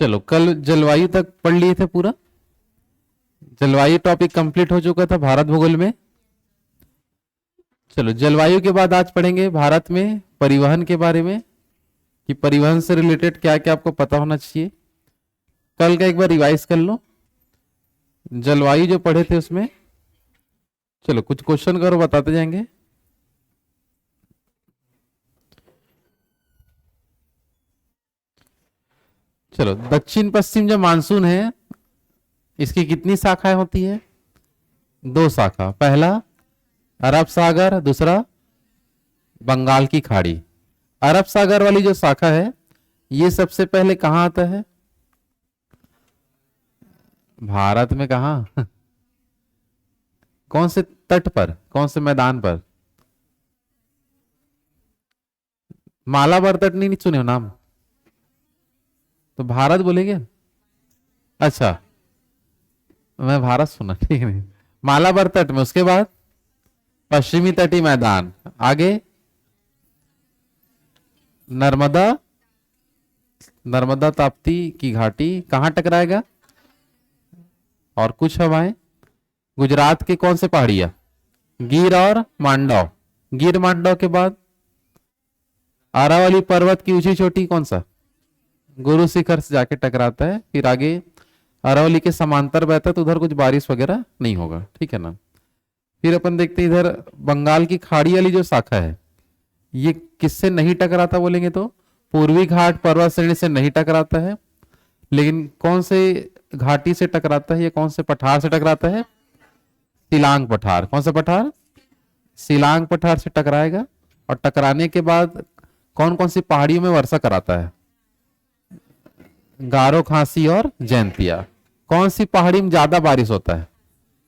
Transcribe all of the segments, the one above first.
चलो, कल जलवायु तक पढ़ लिए थे पूरा। जलवायु टॉपिक कंप्लीट हो चुका था भारत भूगोल में। चलो, जलवायु के बाद आज पढ़ेंगे भारत में परिवहन के बारे में, कि परिवहन से रिलेटेड क्या क्या आपको पता होना चाहिए। कल का एक बार रिवाइज कर लो, जलवायु जो पढ़े थे उसमें। चलो, कुछ क्वेश्चन करो, बताते जाएंगे। चलो, दक्षिण पश्चिम जो मानसून है, इसकी कितनी शाखाएं होती है? दो शाखा। पहला अरब सागर, दूसरा बंगाल की खाड़ी। अरब सागर वाली जो शाखा है, ये सबसे पहले कहां आता है? भारत में कहां? कौन से तट पर, कौन से मैदान पर? मालाबार तट नहीं सुने हो नाम? तो भारत बोलेंगे। अच्छा, मैं भारत सुना, ठीक नहीं। मालाबार तट में, उसके बाद पश्चिमी तटीय मैदान, आगे नर्मदा, नर्मदा ताप्ती की घाटी कहां टकराएगा? और कुछ हवाएं गुजरात के कौन से पहाड़ियां? गिर और मांडव। गिर मांडव के बाद अरावली पर्वत की ऊंची चोटी कौन सा? गुरु शिखर से जाके टकराता है, फिर आगे अरावली के समांतर बहता है, तो उधर कुछ बारिश वगैरह नहीं होगा, ठीक है ना। फिर अपन देखते हैं इधर बंगाल की खाड़ी वाली जो शाखा है, ये किससे नहीं टकराता बोलेंगे तो पूर्वी घाट पर्वत श्रेणी से नहीं टकराता है। लेकिन कौन से घाटी से टकराता है, या कौन से पठार से टकराता है? सिलांग पठार। कौन सा पठार? सिलांग पठार से टकराएगा। और टकराने के बाद कौन कौन सी पहाड़ियों में वर्षा कराता है? गारो, खांसी और जैंतिया। कौन सी पहाड़ी में ज्यादा बारिश होता है?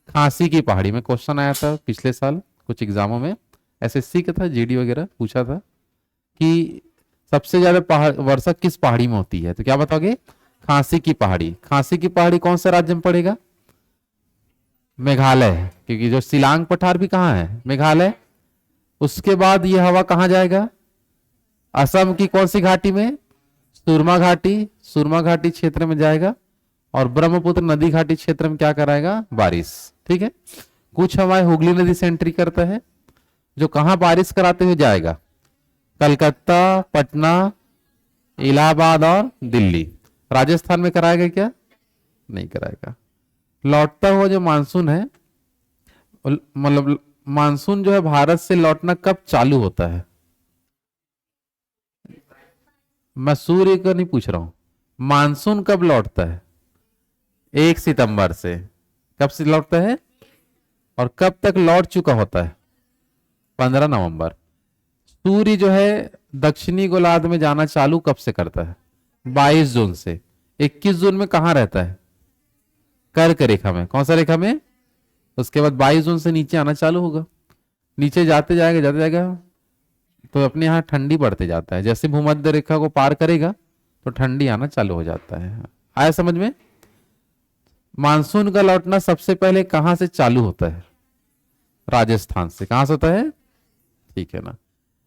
खांसी की पहाड़ी में। क्वेश्चन आया था पिछले साल कुछ एग्जामों में, एसएससी का था, जीडी वगैरह पूछा था कि सबसे ज्यादा वर्षा किस पहाड़ी में होती है, तो क्या बताओगे? खांसी की पहाड़ी। खांसी की पहाड़ी कौन से राज्य में पड़ेगा? मेघालय, क्योंकि जो सिलांग पठार भी कहाँ है? मेघालय। उसके बाद ये हवा कहाँ जाएगा? असम की कौन सी घाटी में? सुरमा घाटी। सुरमा घाटी क्षेत्र में जाएगा। और ब्रह्मपुत्र नदी घाटी क्षेत्र में क्या कराएगा? बारिश, ठीक है। कुछ हवाएं हुगली नदी से एंट्री करता है, जो कहां बारिश कराते हुए जाएगा? कलकत्ता, पटना, इलाहाबाद और दिल्ली। राजस्थान में कराएगा क्या? नहीं कराएगा। लौटता हुआ जो मानसून है, मतलब मानसून जो है भारत से लौटना कब चालू होता है? मैं सूर्य का नहीं पूछ रहा हूं, मानसून कब लौटता है? 1 सितंबर से। कब से लौटता है और कब तक लौट चुका होता है? 15 नवंबर। सूर्य जो है दक्षिणी गोलार्ध में जाना चालू कब से करता है? 22 जून से। 21 जून में कहां रहता है? कर्क रेखा में। कौन सा रेखा में? उसके बाद 22 जून से नीचे आना चालू होगा। नीचे जाते जाएगा तो अपने यहाँ ठंडी बढ़ते जाता है। जैसे भूमध्य रेखा को पार करेगा तो ठंडी आना चालू हो जाता है। आया समझ में? मानसून का लौटना सबसे पहले कहां से चालू होता है? राजस्थान से। कहां से होता है? ठीक है ना।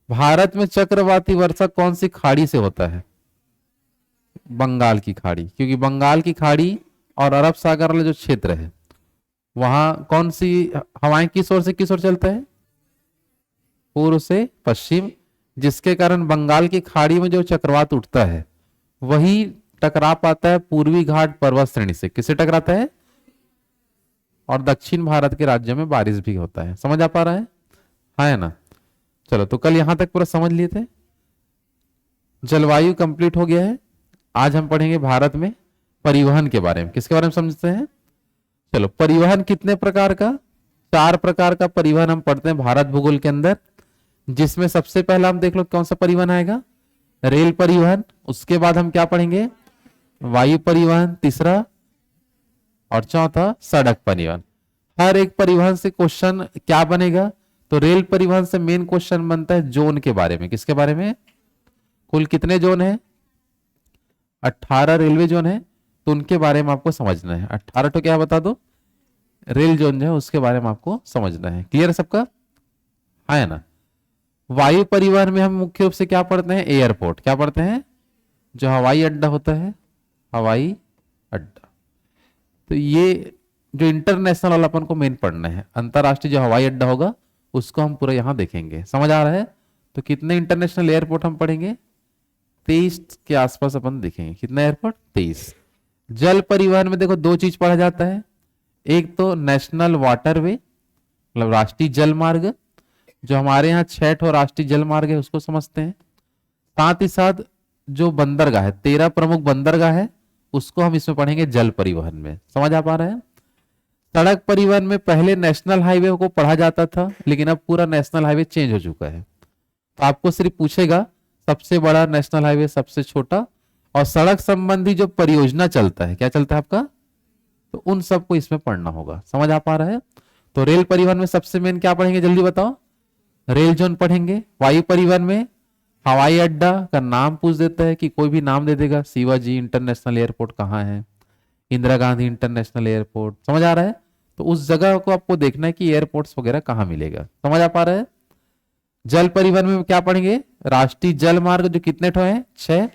भारत में चक्रवाती वर्षा कौन सी खाड़ी से होता है? बंगाल की खाड़ी, क्योंकि बंगाल की खाड़ी और अरब सागर वाला जो क्षेत्र है, वहां कौन सी हवाएं किस ओर से किस ओर चलता है? पूर्व से पश्चिम, जिसके कारण बंगाल की खाड़ी में जो चक्रवात उठता है वही टकरा पाता है पूर्वी घाट पर्वत श्रेणी से। किससे टकराता है? और दक्षिण भारत के राज्यों में बारिश भी होता है। समझ आ पा रहा है? हाँ, है ना। चलो, तो कल यहां तक पूरा समझ लिए थे। जलवायु कंप्लीट हो गया है। आज हम पढ़ेंगे भारत में परिवहन के बारे में। किसके बारे में समझते हैं? चलो, परिवहन कितने प्रकार का? 4 प्रकार का परिवहन हम पढ़ते हैं भारत भूगोल के अंदर, जिसमें सबसे पहला हम देख लो कौन सा परिवहन आएगा? रेल परिवहन। उसके बाद हम क्या पढ़ेंगे? वायु परिवहन तीसरा, और चौथा सड़क परिवहन। हर एक परिवहन से क्वेश्चन क्या बनेगा? तो रेल परिवहन से मेन क्वेश्चन बनता है जोन के बारे में। किसके बारे में? कुल कितने जोन है? 18 रेलवे जोन है, तो उनके बारे में आपको समझना है। 18 तो क्या बता दो, रेल जोन जो है उसके बारे में आपको समझना है। क्लियर है सबका? हाँ, है ना। वायु परिवहन में हम मुख्य रूप से क्या पढ़ते हैं? एयरपोर्ट। क्या पढ़ते हैं? जो हवाई अड्डा होता है, हवाई अड्डा। तो ये जो इंटरनेशनल वाला अपन को मेन पढ़ना है, अंतरराष्ट्रीय जो हवाई अड्डा होगा उसको हम पूरा यहां देखेंगे। समझ आ रहा है? तो कितने इंटरनेशनल एयरपोर्ट हम पढ़ेंगे? 23 के आसपास अपन देखेंगे। कितना एयरपोर्ट? 23। जल परिवहन में देखो दो चीज पढ़ा जाता है, एक तो नेशनल वाटरवे मतलब राष्ट्रीय जल मार्ग, जो हमारे यहाँ 6 ठो राष्ट्रीय जल मार्ग है उसको समझते हैं। साथ ही साथ जो बंदरगाह है, 13 प्रमुख बंदरगाह है, उसको हम इसमें पढ़ेंगे जल परिवहन में। समझ आ पा रहे हैं? सड़क परिवहन में पहले नेशनल हाईवे को पढ़ा जाता था, लेकिन अब पूरा नेशनल हाईवे चेंज हो चुका है। तो आपको सिर्फ पूछेगा सबसे बड़ा नेशनल हाईवे, सबसे छोटा, और सड़क संबंधी जो परियोजना चलता है, क्या चलता है आपका, तो उन सबको इसमें पढ़ना होगा। समझ आ पा रहा है? तो रेल परिवहन में सबसे मेन क्या पढ़ेंगे जल्दी बताओ? रेल जोन पढ़ेंगे। वायु परिवहन में हवाई अड्डा का नाम पूछ देता है कि कोई भी नाम दे देगा, शिवाजी इंटरनेशनल एयरपोर्ट कहाँ है, इंदिरा गांधी इंटरनेशनल एयरपोर्ट। समझ आ रहा है? तो उस जगह को आपको देखना है कि एयरपोर्ट्स वगैरह कहाँ मिलेगा। समझ आ पा रहा है? जल परिवहन में क्या पढ़ेंगे? राष्ट्रीय जल मार्ग जो कितने ठो है? 6,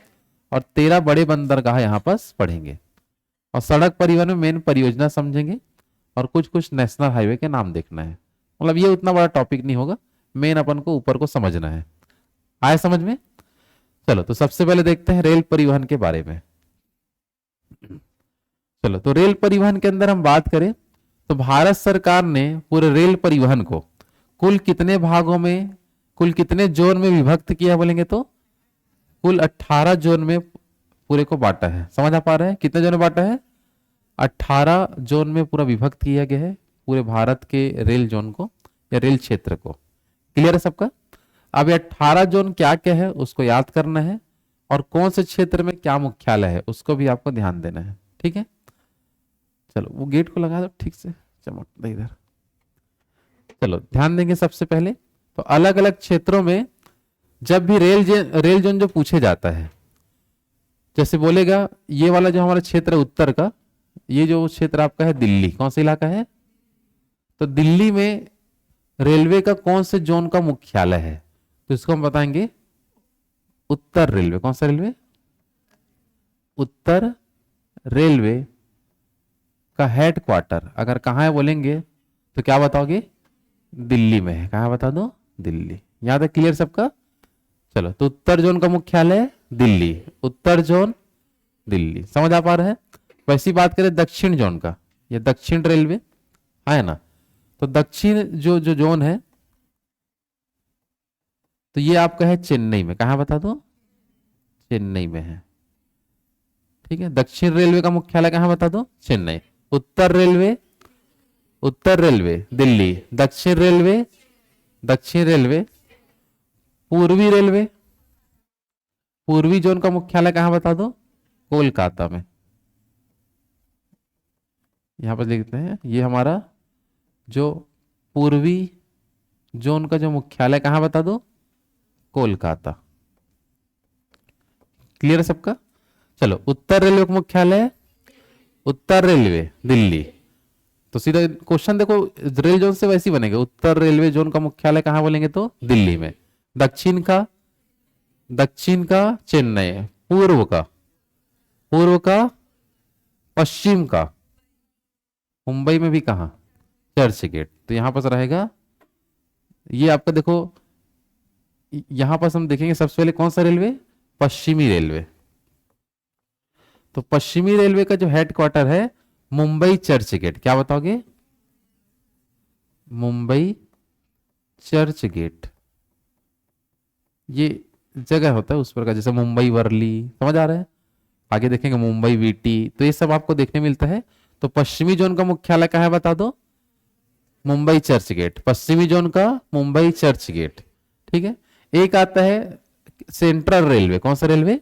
और 13 बड़े बंदरगाह यहाँ पास पढ़ेंगे। और सड़क परिवहन में मेन परियोजना समझेंगे और कुछ कुछ नेशनल हाईवे के नाम देखना है। मतलब ये उतना बड़ा टॉपिक नहीं होगा, मेन अपन को ऊपर को समझना है। आए समझ में? चलो तो सबसे पहले देखते हैं रेल परिवहन के बारे में। चलो तो रेल परिवहन के अंदर हम बात करें तो भारत सरकार ने पूरे रेल परिवहन को कुल कितने भागों में, कुल कितने जोन में विभक्त किया बोलेंगे तो कुल 18 जोन में पूरे को बांटा है। समझ आ पा रहे हैं? कितने जोन में बांटा है? 18 जोन में पूरा विभक्त किया गया है पूरे भारत के रेल जोन को या रेल क्षेत्र को। क्लियर है सबका? अब ये 18 जोन क्या क्या है उसको याद करना है, और कौन से क्षेत्र में क्या मुख्यालय है उसको भी आपको ध्यान देना है। ठीक है? चलो वो गेट को लगा दो ठीक से, चमक दे इधर। चलो ध्यान देंगे सबसे पहले तो अलग अलग क्षेत्रों में जब भी रेल जोन जो पूछे जाता है, जैसे बोलेगा ये वाला जो हमारा क्षेत्र है उत्तर का, ये जो क्षेत्र आपका है दिल्ली, कौन सा इलाका है? तो दिल्ली में रेलवे का कौन से जोन का मुख्यालय है, तो इसको हम बताएंगे उत्तर रेलवे। कौन सा रेलवे? उत्तर रेलवे का हेडक्वार्टर अगर कहां है बोलेंगे तो क्या बताओगे? दिल्ली में है। कहां बता दो? दिल्ली। यहां तक क्लियर सबका? चलो तो उत्तर जोन का मुख्यालय दिल्ली, उत्तर जोन दिल्ली। समझ आ पा रहा है? वैसी बात करें दक्षिण जोन का, ये दक्षिण रेलवे है ना, तो दक्षिण जो जो जोन है तो ये आपका है चेन्नई में। कहां बता दो? चेन्नई में है। ठीक है? दक्षिण रेलवे का मुख्यालय कहां बता दो? चेन्नई। उत्तर रेलवे, उत्तर रेलवे दिल्ली, दक्षिण रेलवे, दक्षिण रेलवे, पूर्वी रेलवे, पूर्वी जोन का मुख्यालय कहां बता दो? कोलकाता में। यहां पर देखते हैं ये हमारा जो पूर्वी जोन का जो मुख्यालय कहां बता दो? कोलकाता। क्लियर है सबका? चलो उत्तर रेलवे का मुख्यालय उत्तर रेलवे दिल्ली, तो सीधा क्वेश्चन देखो रेल जोन से वैसे ही बनेगा। उत्तर रेलवे जोन का मुख्यालय कहां बोलेंगे तो दिल्ली में। दक्षिण का, दक्षिण का चेन्नई, पूर्व का, पूर्व का, पश्चिम का मुंबई में भी कहां? चर्च गेट। तो यहां पर रहेगा ये आपका, देखो यहां पर हम देखेंगे सबसे पहले कौन सा रेलवे? पश्चिमी रेलवे। तो पश्चिमी रेलवे का जो हेडक्वार्टर है मुंबई चर्च गेट। क्या बताओगे? मुंबई चर्च गेट। ये जगह होता है उस पर का, जैसे मुंबई वर्ली। समझ आ रहा है? आगे देखेंगे मुंबई वीटी, तो ये सब आपको देखने मिलता है। तो पश्चिमी जोन का मुख्यालय कहां है बता दो? मुंबई चर्च गेट। पश्चिमी जोन का मुंबई चर्च गेट। ठीक है? एक आता है सेंट्रल रेलवे। कौन सा रेलवे?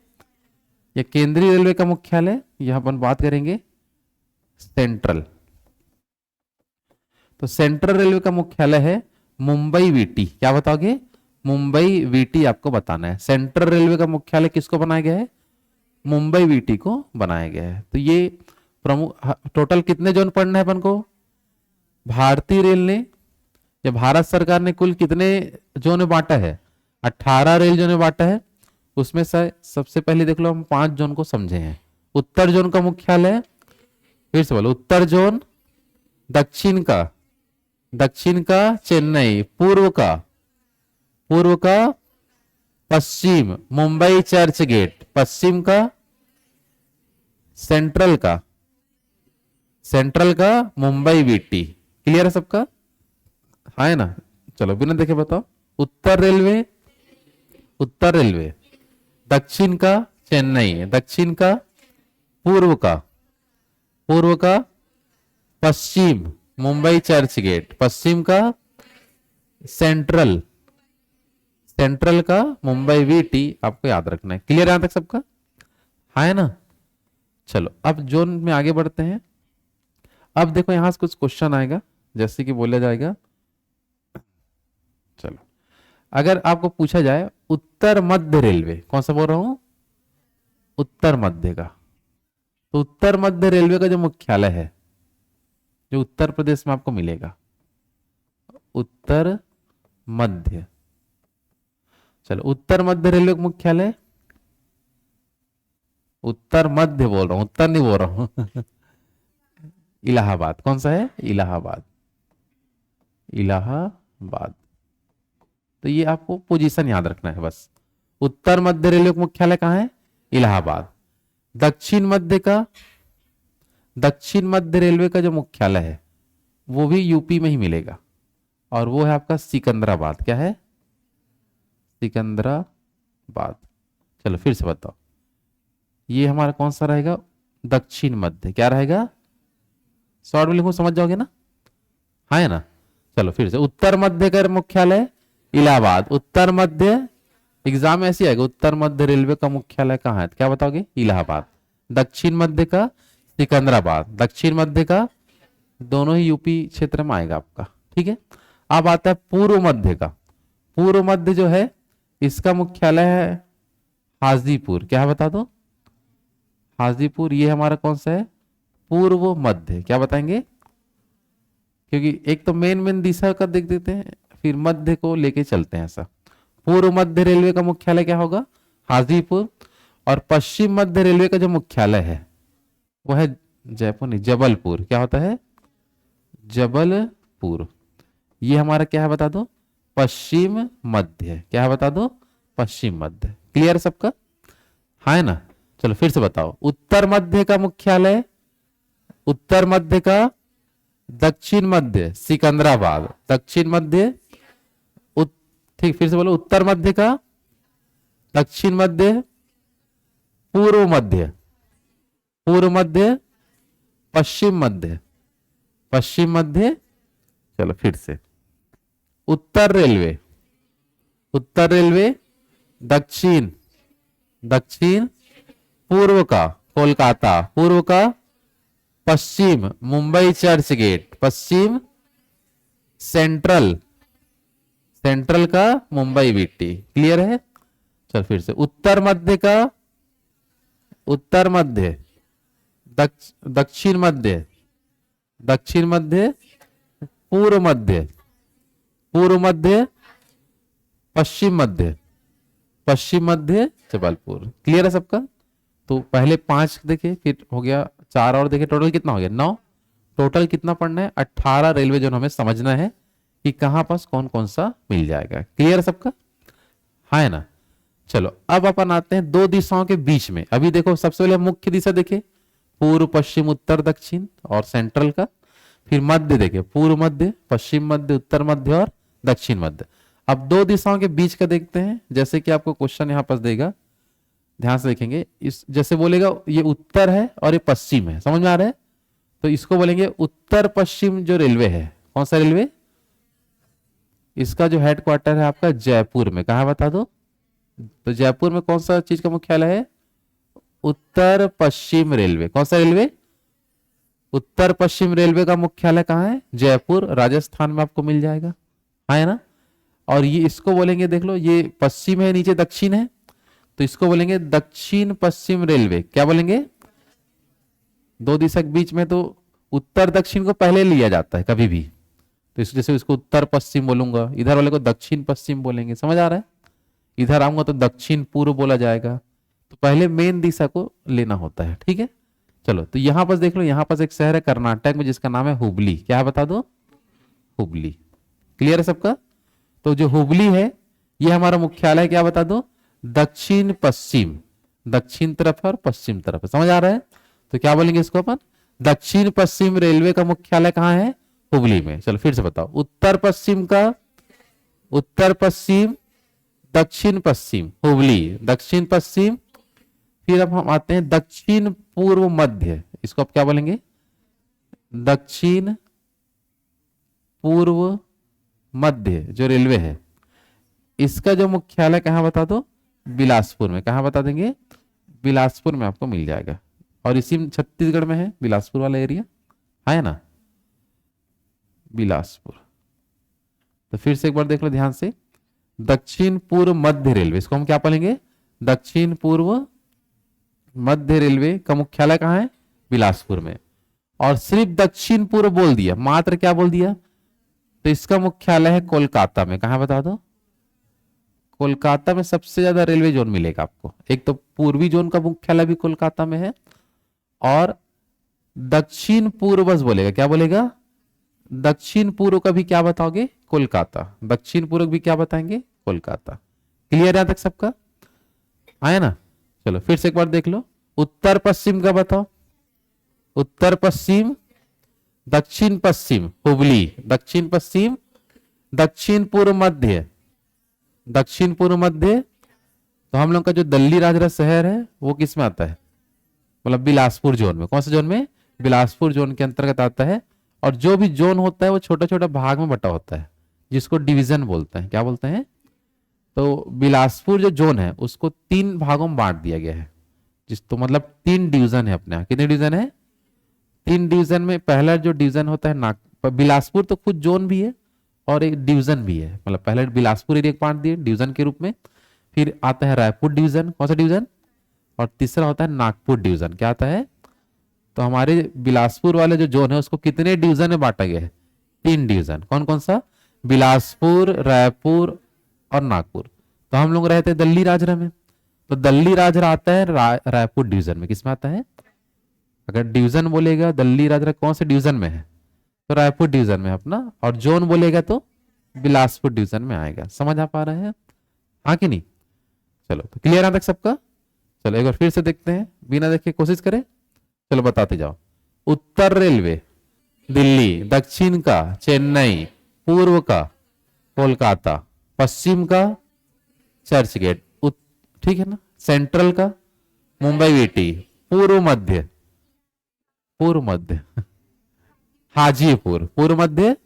या केंद्रीय रेलवे का मुख्यालय, यहां पर बात करेंगे सेंट्रल। तो सेंट्रल रेलवे का मुख्यालय है मुंबई वीटी। क्या बताओगे? मुंबई वीटी आपको बताना है। सेंट्रल रेलवे का मुख्यालय किसको बनाया गया है? मुंबई वीटी को बनाया गया है। तो ये प्रमुख टोटल कितने जोन पढ़ना है अपन को? भारतीय रेल ने या भारत सरकार ने कुल कितने जोन में बांटा है? 18 रेल जोन में बांटा है। उसमें से सबसे पहले देख लो हम 5 जोन को समझे हैं। उत्तर जोन का मुख्यालय, फिर से बोलो, उत्तर जोन, दक्षिण का चेन्नई, पूर्व का पश्चिम मुंबई चर्च गेट, पश्चिम का सेंट्रल का मुंबई वीटी। क्लियर है सबका? हाँ है ना? चलो बिना देखे बताओ। उत्तर रेलवे, दक्षिण का चेन्नई, दक्षिण का, पूर्व का पश्चिम मुंबई चर्च गेट, पश्चिम का सेंट्रल का मुंबई वीटी। आपको याद रखना है। क्लियर यहां तक सबका? हाँ है ना? चलो अब जोन में आगे बढ़ते हैं। अब देखो यहां से कुछ क्वेश्चन आएगा, जैसे कि बोला जाएगा, चलो अगर आपको पूछा जाए उत्तर मध्य रेलवे, कौन सा बोल रहा हूं? उत्तर मध्य का। तो उत्तर मध्य रेलवे का जो मुख्यालय है, जो उत्तर प्रदेश में आपको मिलेगा, उत्तर मध्य, चलो उत्तर मध्य रेलवे का मुख्यालय, उत्तर मध्य बोल रहा हूं, उत्तर नहीं बोल रहा हूं इलाहाबाद। कौन सा है? इलाहाबाद। तो ये आपको पोजीशन याद रखना है बस। उत्तर मध्य रेलवे का मुख्यालय कहां है? इलाहाबाद। दक्षिण मध्य रेलवे का जो मुख्यालय है वो भी यूपी में ही मिलेगा, और वो है आपका सिकंदराबाद। क्या है? सिकंदराबाद। चलो फिर से बताओ, ये हमारा कौन सा रहेगा? दक्षिण मध्य। क्या रहेगा? शॉर्ट में लिखूं, समझ जाओगे ना? हाँ है ना? चलो फिर से, उत्तर मध्य का मुख्यालय इलाहाबाद। उत्तर मध्य एग्जाम में ऐसी आएगा, उत्तर मध्य रेलवे का मुख्यालय कहाँ है? क्या बताओगे? इलाहाबाद। दक्षिण मध्य का सिकंदराबाद। दक्षिण मध्य का दोनों ही यूपी क्षेत्र में आएगा आपका। ठीक है। अब आता है पूर्व मध्य का। पूर्व मध्य जो है इसका मुख्यालय है हाजीपुर। क्या है बता दो? हाजीपुर। ये हमारा कौन सा है? पूर्व मध्य। क्या बताएंगे? क्योंकि एक तो मेन दिशा का देख देते हैं, फिर मध्य को लेके चलते हैं ऐसा। पूर्व मध्य रेलवे का मुख्यालय क्या होगा? हाजीपुर। और पश्चिम मध्य रेलवे का जो मुख्यालय है वो है जयपुर नहीं, जबलपुर। क्या होता है? जबलपुर। ये हमारा क्या है बता दो? पश्चिम मध्य। क्या है बता दो? पश्चिम मध्य। क्लियर सबका? हाँ है ना? चलो फिर से बताओ, उत्तर मध्य का मुख्यालय, उत्तर मध्य का दक्षिण मध्य सिकंदराबाद। दक्षिण मध्य ठीक, फिर से बोलो, उत्तर मध्य का दक्षिण मध्य पूर्व मध्य पश्चिम मध्य। चलो फिर से, उत्तर रेलवे दक्षिण पूर्व का कोलकाता, पूर्व का पश्चिम मुंबई चर्च गेट, पश्चिम सेंट्रल का मुंबई वीटी। क्लियर है? चल फिर से, उत्तर मध्य दक्षिण मध्य पूर्व मध्य पश्चिम मध्य जबलपुर। क्लियर है सबका? तो पहले 5 देखे, फिर हो गया 4 और देखे, टोटल कितना हो गया? 9। टोटल कितना पढ़ना है? 18 रेलवे जोन हमें समझना है कि कहां पास कौन कौन सा मिल जाएगा। क्लियर है सबका? हाँ है ना? चलो अब अपन आते हैं 2 दिशाओं के बीच में। अभी देखो सबसे पहले मुख्य दिशा देखे, पूर्व पश्चिम उत्तर दक्षिण और सेंट्रल का। फिर मध्य देखे, पूर्व मध्य पश्चिम मध्य उत्तर मध्य और दक्षिण मध्य। अब 2 दिशाओं के बीच का देखते हैं। जैसे कि आपको क्वेश्चन यहां पास देगा, ध्यान से देखेंगे। इस जैसे बोलेगा ये उत्तर है और ये पश्चिम है, समझ में आ रहा है? तो इसको बोलेंगे उत्तर पश्चिम जो रेलवे है। कौन सा रेलवे? इसका जो हेडक्वार्टर है आपका जयपुर में। कहा बता दो? तो जयपुर में कौन सा चीज का मुख्यालय है? उत्तर पश्चिम रेलवे। कौन सा रेलवे? उत्तर पश्चिम रेलवे का मुख्यालय कहाँ है? जयपुर, राजस्थान में आपको मिल जाएगा। हाँ है ना? और ये इसको बोलेंगे, देख लो, ये पश्चिम है, नीचे दक्षिण है, तो इसको बोलेंगे दक्षिण पश्चिम रेलवे। क्या बोलेंगे? 2 दिशा के बीच में तो उत्तर दक्षिण को पहले लिया जाता है कभी भी, तो इस जैसे इसको उत्तर पश्चिम बोलूंगा, इधर वाले को दक्षिण पश्चिम बोलेंगे। समझ आ रहा है? इधर आऊंगा तो दक्षिण पूर्व बोला जाएगा। तो पहले मेन दिशा को लेना होता है, ठीक है। चलो तो यहां पर देख लो, यहां पर एक शहर है कर्नाटक में जिसका नाम है हुबली। क्या है बता दो? हुबली। क्लियर है सबका? तो जो हुबली है ये हमारा मुख्यालय, क्या बता दो? दक्षिण पश्चिम, दक्षिण तरफ और पश्चिम तरफ, समझ आ रहा है? तो क्या बोलेंगे इसको अपन? दक्षिण पश्चिम रेलवे का मुख्यालय कहां है? हुबली में। चलो फिर से बताओ, उत्तर पश्चिम का, उत्तर पश्चिम, दक्षिण पश्चिम हुबली, दक्षिण पश्चिम। फिर अब हम आते हैं दक्षिण पूर्व मध्य, इसको आप क्या बोलेंगे? दक्षिण पूर्व मध्य जो रेलवे है, इसका जो मुख्यालय कहां बता दो? बिलासपुर में। कहां बता देंगे? बिलासपुर में आपको मिल जाएगा। और इसी में छत्तीसगढ़ में है बिलासपुर वाला एरिया, है ना, बिलासपुर। तो फिर से एक बार देख लो ध्यान से, दक्षिण पूर्व मध्य रेलवे, इसको हम क्या बोलेंगे? दक्षिण पूर्व मध्य रेलवे का मुख्यालय कहां है? बिलासपुर में। और सिर्फ दक्षिण पूर्व बोल दिया, मात्र क्या बोल दिया? तो इसका मुख्यालय है कोलकाता में। कहां बता दो? कोलकाता में सबसे ज्यादा रेलवे जोन मिलेगा आपको। एक तो पूर्वी जोन का मुख्यालय भी कोलकाता में है, और दक्षिण पूर्व बस बोलेगा, क्या बोलेगा? दक्षिण पूर्व का भी क्या बताओगे? कोलकाता। दक्षिण पूर्व भी क्या बताएंगे? कोलकाता। क्लियर है तक सबका? आया ना? चलो फिर से एक बार देख लो, उत्तर पश्चिम का बताओ। उत्तर पश्चिम, दक्षिण पश्चिम हुबली, दक्षिण पश्चिम, दक्षिण पूर्व मध्य, दक्षिण पूर्व मध्य। तो हम लोग का जो दिल्ली राजरा शहर है वो किस में आता है? मतलब बिलासपुर जोन में। कौन से जोन में? बिलासपुर जोन के अंतर्गत आता है। और जो भी जोन होता है वो छोटा छोटा भाग में बटा होता है, जिसको डिवीजन बोलते हैं। क्या बोलते हैं? तो बिलासपुर जो जोन है उसको 3 भागों में बांट दिया गया है, जिस तो मतलब 3 डिवीजन है अपने यहाँ। कितने डिवीजन है? 3 डिवीजन में पहला जो डिवीजन होता है बिलासपुर तो खुद जोन भी है और एक डिवीजन भी है। मतलब पहले बिलासपुर एरिया बांट दिए डिवीजन के रूप में, फिर आता है रायपुर डिवीजन। कौन सा डिवीजन? और तीसरा होता है नागपुर डिवीजन। क्या आता है? तो हमारे बिलासपुर वाले जो जोन है उसको कितने डिवीजन में बांटा गया है? 3 डिवीजन। कौन कौन सा? बिलासपुर, रायपुर और नागपुर। तो हम लोग रहते हैं दिल्ली राजरा में, तो दिल्ली राजरा आता है रायपुर डिवीजन में। किस में आता है? अगर डिवीजन बोलेगा दिल्ली राजरा कौन से डिवीजन में है? तो रायपुर डिवीजन में अपना। और जोन बोलेगा तो बिलासपुर डिवीजन में आएगा। समझ आ पा रहे हैं? हाँ कि नहीं? चलो तो क्लियर है तक सबका? चलो एक बार फिर से देखते हैं, बिना देखे कोशिश करें। चलो बताते जाओ। उत्तर रेलवे दिल्ली, दक्षिण का चेन्नई, पूर्व का कोलकाता, पश्चिम का चर्च गेट, ठीक है ना, सेंट्रल का मुंबई वीटी, पूर्व मध्य, पूर्व मध्य हाजीपुर, पूर्व मध्य,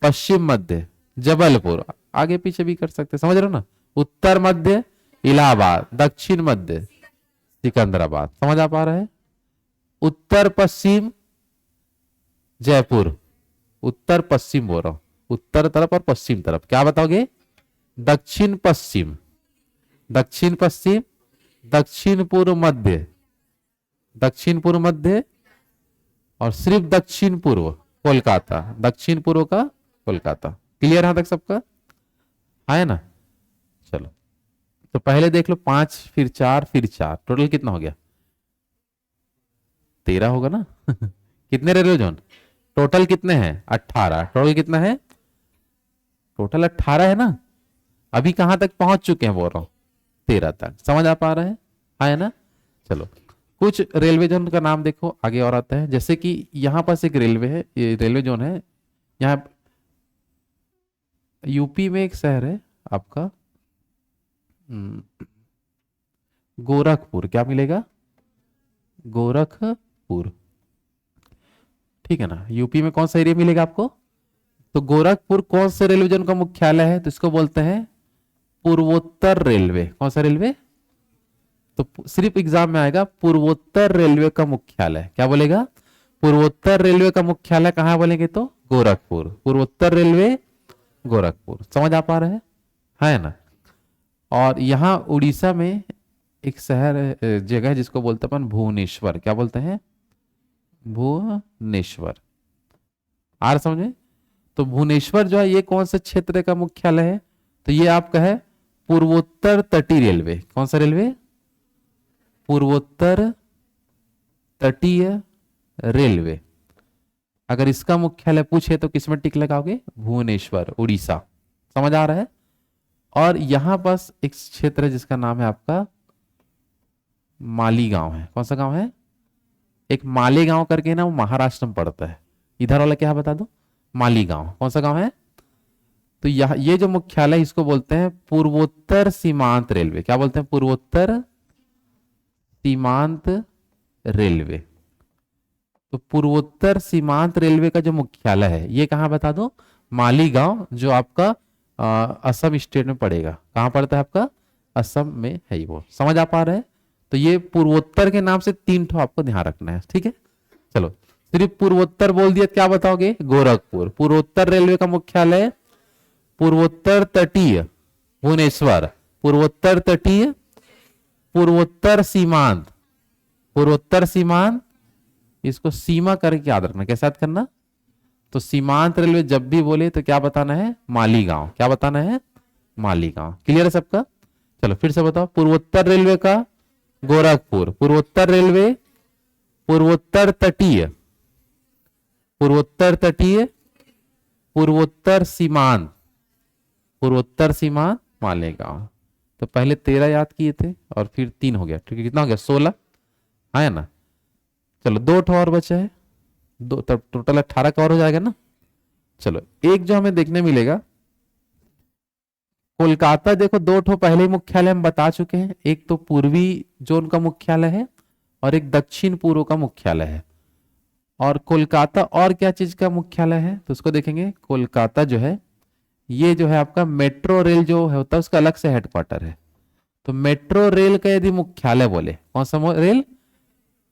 पश्चिम मध्य जबलपुर, आगे पीछे भी कर सकते, समझ रहे हो ना। उत्तर मध्य इलाहाबाद, दक्षिण मध्य सिकंदराबाद। समझ आ पा रहा है? उत्तर पश्चिम जयपुर, उत्तर पश्चिम बोल रहा हूं, उत्तर तरफ और पश्चिम तरफ क्या बताओगे? दक्षिण पश्चिम, दक्षिण पश्चिम, दक्षिण पूर्व मध्य, दक्षिण पूर्व मध्य, और सिर्फ दक्षिण पूर्व कोलकाता, दक्षिण पूर्व का कोलकाता। क्लियर है तक सबका? है ना? चलो तो पहले देख लो 5, फिर 4, फिर 4, टोटल कितना हो गया? 13 होगा ना? कितने रेलवे जोन टोटल कितने हैं? 18। टोटल कितना है? टोटल 18 है ना। अभी कहां तक पहुंच चुके हैं बोल रहा हूं? 13 तक। समझ आ पा रहे हैं? है ना? चलो कुछ रेलवे जोन का नाम देखो आगे और आता है। जैसे कि यहां पास एक रेलवे है, ये रेलवे जोन है। यहाँ यूपी में एक शहर है आपका गोरखपुर। क्या मिलेगा? गोरखपुर, ठीक है ना। यूपी में कौन सा एरिया मिलेगा आपको? तो गोरखपुर कौन से रेलवे जोन का मुख्यालय है? तो इसको बोलते हैं पूर्वोत्तर रेलवे। कौन सा रेलवे? तो सिर्फ एग्जाम में आएगा पूर्वोत्तर रेलवे का मुख्यालय। क्या बोलेगा? पूर्वोत्तर रेलवे का मुख्यालय कहां बोलेंगे? तो गोरखपुर, पूर्वोत्तर रेलवे गोरखपुर। समझ आ पा रहे हैं? है ना। और यहां उड़ीसा में एक शहर जगह है जिसको बोलते हैं अपन भुवनेश्वर। क्या बोलते हैं? भुवनेश्वर। आ रहा समझे? तो भुवनेश्वर जो है ये कौन से क्षेत्र का मुख्यालय है? तो ये आपका है पूर्वोत्तर तटीय रेलवे। कौन सा रेलवे? पूर्वोत्तर तटीय रेलवे। अगर इसका मुख्यालय पूछे तो किसमें टिक लगाओगे? भुवनेश्वर, उड़ीसा। समझ आ रहा है? और यहां पास एक क्षेत्र है जिसका नाम है आपका मालीगांव है। कौन सा गांव है? एक मालेगांव करके ना, वो महाराष्ट्र में पड़ता है। इधर वाला क्या बता दो? मालीगांव। कौन सा गांव है? तो ये जो मुख्यालय, इसको बोलते हैं पूर्वोत्तर सीमांत रेलवे। क्या बोलते हैं? पूर्वोत्तर सीमांत रेलवे। तो पूर्वोत्तर सीमांत रेलवे का जो मुख्यालय है ये कहां बता दो? मालीगांव, जो आपका असम स्टेट में पड़ेगा। कहां पड़ता है आपका? असम में है वो। समझ आ पा रहे हैं? तो ये पूर्वोत्तर के नाम से 3 ठो आपको ध्यान रखना है। ठीक है, चलो। सिर्फ पूर्वोत्तर बोल दिया, क्या बताओगे? गोरखपुर। पूर्वोत्तर रेलवे का मुख्यालय पूर्वोत्तर तटीय भुवनेश्वर। पूर्वोत्तर तटीय, पूर्वोत्तर सीमांत, पूर्वोत्तर सीमांत, इसको सीमा करके याद रखना। कैसे याद करना? तो सीमांत रेलवे जब भी बोले तो क्या बताना है? मालीगांव। क्या बताना है? मालीगांव। क्लियर है सबका? चलो फिर से बताओ। पूर्वोत्तर रेलवे का गोरखपुर, पूर्वोत्तर रेलवे पूर्वोत्तर तटीय, पूर्वोत्तर तटीय, पूर्वोत्तर सीमांत, पूर्वोत्तर सीमांत मालेगांव। तो पहले 13 याद किए थे और फिर 3 हो गया। ठीक है, कितना हो गया? 16 है ना। चलो 2 ठो और बचा है, 2 तब टोटल 18 का और हो जाएगा ना। चलो एक जो हमें देखने मिलेगा, कोलकाता। देखो 2 ठो पहले ही मुख्यालय हम बता चुके हैं। एक तो पूर्वी जोन का मुख्यालय है और एक दक्षिण पूर्व का मुख्यालय है। और कोलकाता और क्या चीज का मुख्यालय है तो उसको देखेंगे। कोलकाता जो है, ये जो है आपका मेट्रो रेल जो है होता है उसका अलग से हेडक्वार्टर है। तो मेट्रो रेल का यदि मुख्यालय बोले, कौन सा रेल?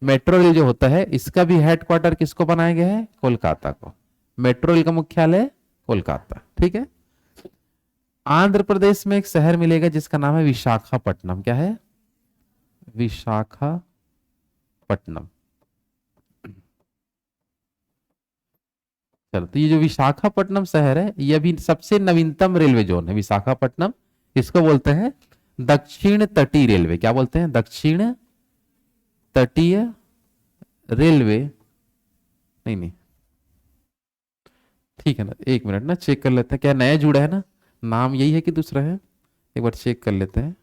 मेट्रो रेल जो होता है इसका भी हेडक्वार्टर किसको बनाया गया है? कोलकाता को। मेट्रो रेल का मुख्यालय कोलकाता। ठीक है। आंध्र प्रदेश में एक शहर मिलेगा जिसका नाम है विशाखापट्टनम। क्या है? विशाखापट्टनम। चलो, तो ये जो विशाखापट्टनम शहर है ये भी सबसे नवीनतम रेलवे जोन है। विशाखापट्टनम, इसको बोलते हैं दक्षिण तटीय रेलवे। क्या बोलते हैं? दक्षिण तटीय रेलवे। नहीं, ठीक है ना, 1 मिनट ना, चेक कर लेते हैं क्या नया जुड़ा है ना। नाम यही है कि दूसरा है? एक बार चेक कर लेते हैं।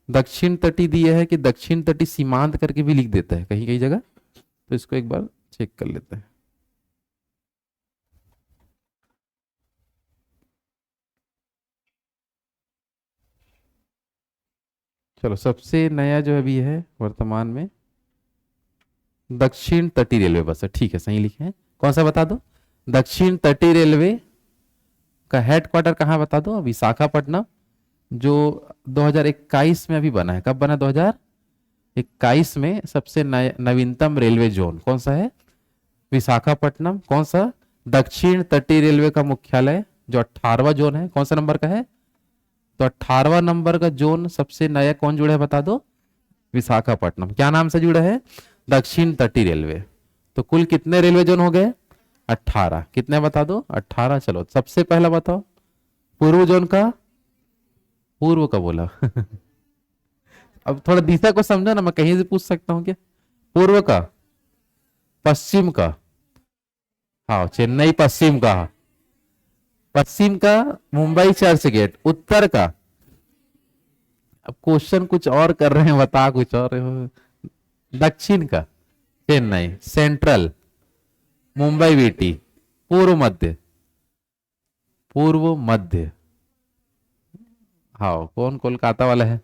दक्षिण तटीय दिया है कि दक्षिण तटीय सीमांत करके भी लिख देता है कहीं कहीं जगह, तो इसको एक बार चेक कर लेते हैं। चलो, सबसे नया जो अभी है वर्तमान में दक्षिण तटीय रेलवे बस है। ठीक है, सही लिखे हैं। कौन सा बता दो? दक्षिण तटीय रेलवे का हेडक्वार्टर कहाँ बता दो? विशाखापट्टनम, जो 2021 में अभी बना है। कब बना? 2021 में। सबसे नवीनतम रेलवे जोन कौन सा है? विशाखापट्टनम। कौन सा? दक्षिण तटीय रेलवे का मुख्यालय जो 18वां जोन है, कौन सा नंबर का है? तो 18वां नंबर का जोन सबसे नया कौन जुड़ा है बता दो? विशाखापट्टनम। क्या नाम से जुड़ा है? दक्षिण तटीय रेलवे। तो कुल कितने रेलवे जोन हो गए? 18। कितने बता दो? 18। चलो सबसे पहला बताओ पूर्व जोन का। पूर्व का बोला अब थोड़ा दिशा को समझो ना, मैं कहीं से पूछ सकता हूं क्या? पूर्व का, पश्चिम का, हाँ चेन्नई पश्चिम का, पश्चिम का मुंबई चर्च गेट, उत्तर का। अब क्वेश्चन कुछ और कर रहे हैं, बता कुछ और रहे हो। दक्षिण का चेन्नई सेंट्रल, मुंबई वीटी। पूर्व मध्य, पूर्व मध्य, हाँ कौन कोलकाता वाला है?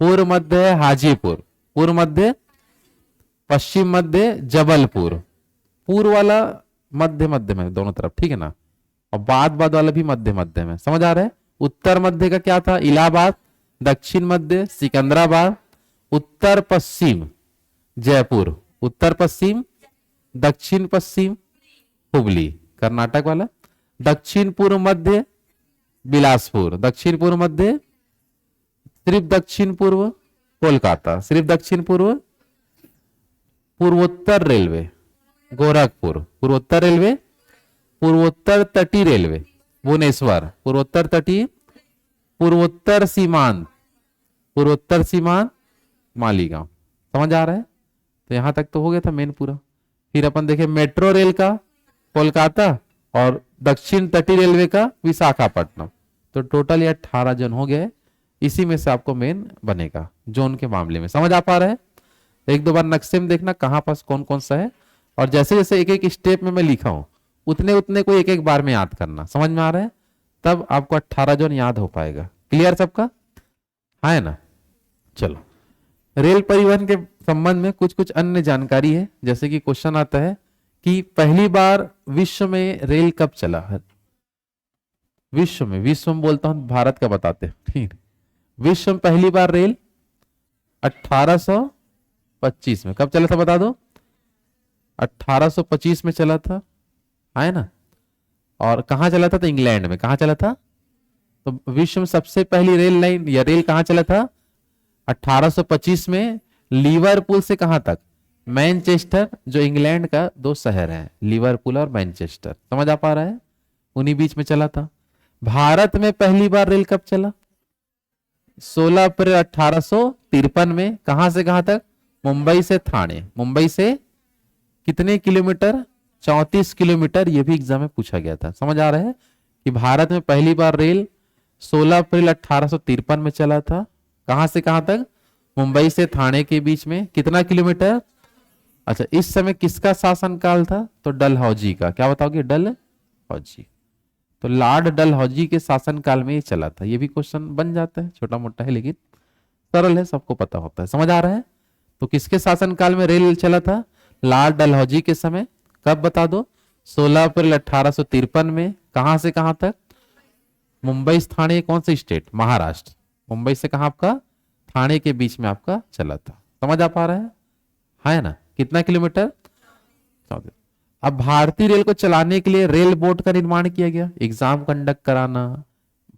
पूर्व मध्य है हाजीपुर, पूर्व मध्य। पश्चिम मध्य जबलपुर। पूर्व वाला मध्य मध्य में दोनों तरफ, ठीक है ना। और बाद बाद वाला भी मध्य मध्य में। समझ आ रहा है? उत्तर मध्य का क्या था? इलाहाबाद। दक्षिण मध्य सिकंदराबाद। उत्तर पश्चिम जयपुर। उत्तर पश्चिम, दक्षिण पश्चिम हुबली कर्नाटक वाला। दक्षिण पूर्व मध्य बिलासपुर। दक्षिण पूर्व मध्य सिर्फ दक्षिण पूर्व कोलकाता। सिर्फ दक्षिण पूर्व। पूर्वोत्तर रेलवे गोरखपुर। पूर्वोत्तर रेलवे, पूर्वोत्तर तटीय रेलवे भुवनेश्वर। पूर्वोत्तर तटीय, पूर्वोत्तर सीमांत, पूर्वोत्तर सीमांत मालीगांव। समझ आ रहा है? तो यहां तक तो हो गया था मेन पूरा। फिर अपन देखे मेट्रो रेल का कोलकाता और दक्षिण तटीय रेलवे का विशाखापट्टनम। तो टोटल ये 18 जोन हो गए। इसी में से आपको मेन बनेगा जोन के मामले में। समझ आ पा रहा है? एक दो बार नक्शे में देखना कहां पास कौन कौन सा है, और जैसे जैसे एक एक स्टेप में मैं लिखा हूं उतने उतने को एक एक बार में याद करना। समझ में आ रहा है? तब आपको 18 जोन याद हो पाएगा। क्लियर सबका? हाँ है ना? चलो, रेल परिवहन के संबंध में कुछ कुछ अन्य जानकारी है। जैसे कि क्वेश्चन आता है कि पहली बार विश्व में रेल कब चला है? विश्व में बोलता हूं भारत का बताते हैं, ठीक। विश्व में पहली बार रेल 1825 में। कब चला था बता दो? 1825 में चला था, है ना? और कहां चला था? तो इंग्लैंड में। कहां चला था? तो विश्व में सबसे पहली रेल लाइन या रेल कहां चला था? 1825 में। लिवरपूल से कहां तक? मैनचेस्टर, जो इंग्लैंड का दो शहर है, लिवरपूल और मैनचेस्टर। समझ आ पा रहा है? उन्हीं बीच में चला था। भारत में पहली बार रेल कब चला? 16 अप्रैल 1853 में। कहां से कहां तक? मुंबई से थाने। मुंबई से कितने किलोमीटर? 34 किलोमीटर। यह भी एग्जाम में पूछा गया था। समझ आ रहा है कि भारत में पहली बार रेल 16 अप्रैल 1853 में चला था। कहां से कहां तक? मुंबई से थाने के बीच में। कितना किलोमीटर? अच्छा, इस समय किसका शासनकाल था? तो डलहौजी का। क्या बताओगे? डलहौजी। तो लॉर्ड डलहौजी के शासनकाल में ये चला था। ये भी क्वेश्चन बन जाता है, छोटा मोटा है लेकिन सरल है, सबको पता होता है। समझ आ रहा है? तो किसके शासनकाल में रेल चला था? लॉर्ड डलहौजी के समय। कब बता दो? 16 अप्रैल 1853 में। कहां से कहां तक? मुंबई से थाने। कौन से स्टेट? महाराष्ट्र। मुंबई से कहां आपका? थाने के बीच में आपका चला था। समझ आ पा रहा है ना? कितना किलोमीटर? 14। अब भारतीय रेल को चलाने के लिए रेल बोर्ड का निर्माण किया गया। एग्जाम कंडक्ट कराना,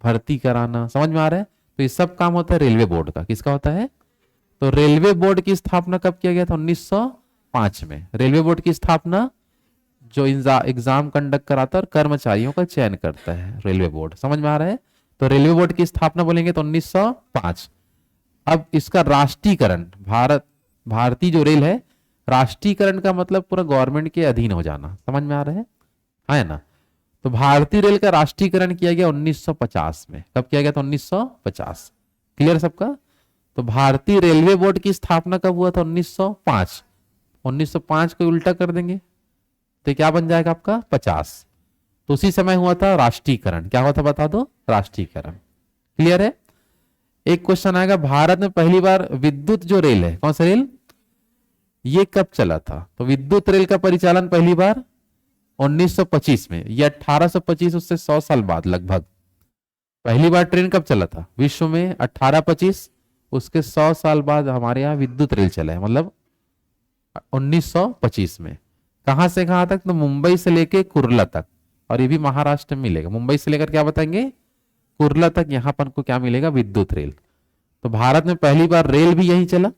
भर्ती कराना। समझ में आ रहा है? तो ये सब काम होता है रेलवे बोर्ड का। किसका होता है? तो रेलवे बोर्ड की स्थापना कब किया गया था? 1905 में। रेलवे बोर्ड की स्थापना जो एग्जाम कंडक्ट कराता है और कर्मचारियों का चयन करता है, रेलवे बोर्ड। समझ में आ रहा है? तो रेलवे बोर्ड की स्थापना बोलेंगे तो 1905। अब इसका राष्ट्रीयकरण, भारतीय जो रेल है, राष्ट्रीयकरण का मतलब पूरा गवर्नमेंट के अधीन हो जाना। समझ में आ रहा है ना? तो भारतीय रेल का राष्ट्रीयकरण किया गया 1950 में। कब किया गया था? 1950। क्लियर सबका? तो भारतीय रेलवे बोर्ड की स्थापना कब हुआ था? 1905। 1905 को उल्टा कर देंगे तो क्या बन जाएगा आपका? 50। तो उसी समय हुआ था राष्ट्रीयकरण। क्या हुआ था बता दो? राष्ट्रीयकरण। क्लियर है? एक क्वेश्चन आएगा, भारत में पहली बार विद्युत जो रेल है, कौन सा रेल, ये कब चला था? तो विद्युत रेल का परिचालन पहली बार 1925 में। ये 1825, उससे 100 साल बाद लगभग। पहली बार ट्रेन कब चला था विश्व में? 1825। उसके 100 साल बाद हमारे यहाँ विद्युत रेल चला है, मतलब 1925 में। कहां से कहां तक? तो मुंबई से लेके कुर्ला तक। और ये भी महाराष्ट्र में मिलेगा। मुंबई से लेकर क्या बताएंगे? कुर्ला तक। यहां पर को क्या मिलेगा? विद्युत रेल। तो भारत में पहली बार रेल भी यही चला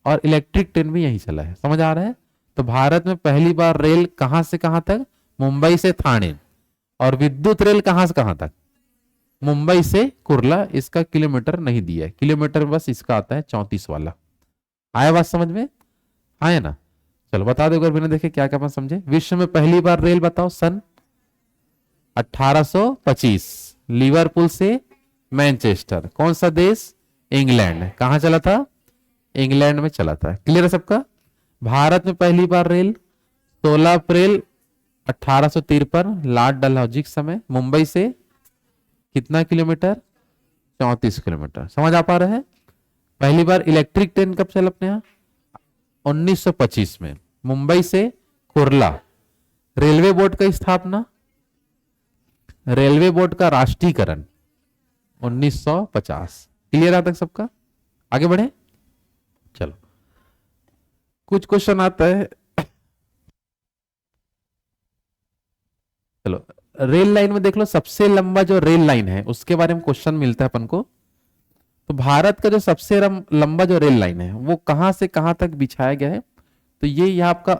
और इलेक्ट्रिक ट्रेन भी यही चला है। समझ आ रहा है? तो भारत में पहली बार रेल कहां से कहां तक? मुंबई से थाने। और विद्युत रेल कहां से कहां तक? मुंबई से कुर्ला। इसका किलोमीटर नहीं दिया है, किलोमीटर बस इसका आता है 34 वाला। आया बात समझ में? आया ना? चलो बता दो अगर बिना देखे क्या क्या समझे। विश्व में पहली बार रेल बताओ सन 1825। लिवरपूल से मैनचेस्टर। कौन सा देश? इंग्लैंड। कहां चला था? इंग्लैंड में चला था। क्लियर है सबका? भारत में पहली बार रेल 16 अप्रैल 1853, लॉर्ड डलहौजी के समय। मुंबई से कितना किलोमीटर? 34 किलोमीटर। समझ आ पा रहा है? पहली बार इलेक्ट्रिक ट्रेन कब चला अपने यहां? 1925 में। मुंबई से कुर्ला। रेलवे बोर्ड का स्थापना, रेलवे बोर्ड का राष्ट्रीयकरण 1950। क्लियर आता है सबका? आगे बढ़े। चलो, कुछ क्वेश्चन आता है। चलो, रेल लाइन में देख लो, सबसे लंबा जो रेल लाइन है उसके बारे में क्वेश्चन मिलता है अपन को। तो भारत का जो सबसे लंबा जो रेल लाइन है वो कहां से कहां तक बिछाया गया है? तो ये आपका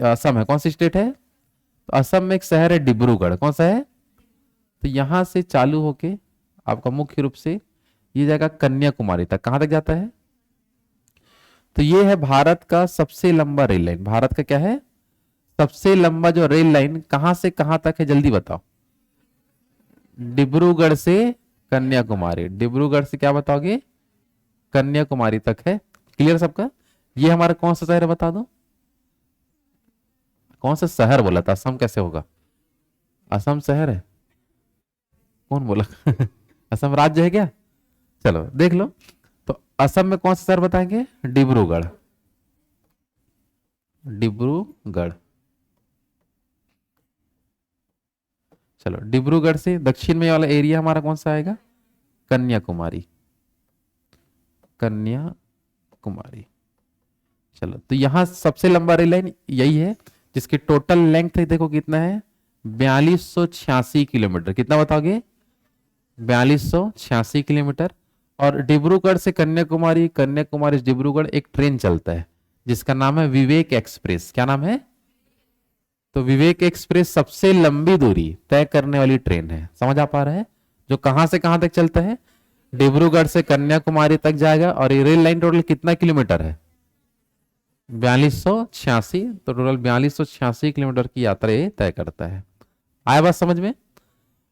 असम है। कौन सी स्टेट है? तो असम में एक शहर है डिब्रूगढ़। कौन सा है? तो यहां से चालू होके आपका मुख्य रूप से ये जाएगा कन्याकुमारी तक। कहां तक जाता है? तो ये है भारत का सबसे लंबा रेल लाइन। भारत का क्या है? सबसे लंबा जो रेल लाइन कहां से कहां तक है, जल्दी बताओ। डिब्रूगढ़ से कन्याकुमारी। डिब्रूगढ़ से क्या बताओगे? कन्याकुमारी तक है। क्लियर सबका? ये हमारा कौन सा शहर है बता दो। कौन सा शहर बोला था? असम कैसे होगा? असम शहर है? कौन बोला? असम राज्य है क्या? चलो देख लो। तो असम में कौन सा शहर बताएंगे? डिब्रूगढ़। डिब्रूगढ़। चलो डिब्रूगढ़ से दक्षिण में वाला एरिया हमारा कौन सा आएगा? कन्याकुमारी। कन्याकुमारी। चलो तो यहां सबसे लंबा रेल लाइन यही है, जिसकी टोटल लेंथ है देखो कितना है, 4286 किलोमीटर। कितना बताओगे? 4286 किलोमीटर। और डिब्रूगढ़ से कन्याकुमारी, कन्याकुमारी से डिब्रूगढ़ एक ट्रेन चलता है जिसका नाम है विवेक एक्सप्रेस। क्या नाम है? तो विवेक एक्सप्रेस सबसे लंबी दूरी तय करने वाली ट्रेन है। समझ आ पा रहा है? जो कहां से कहां तक चलता है? डिब्रूगढ़ से कन्याकुमारी तक जाएगा। और ये रेल लाइन टोटल कितना किलोमीटर है? 4286। तो टोटल 4286 किलोमीटर की यात्रा ये तय करता है। आया बात समझ में?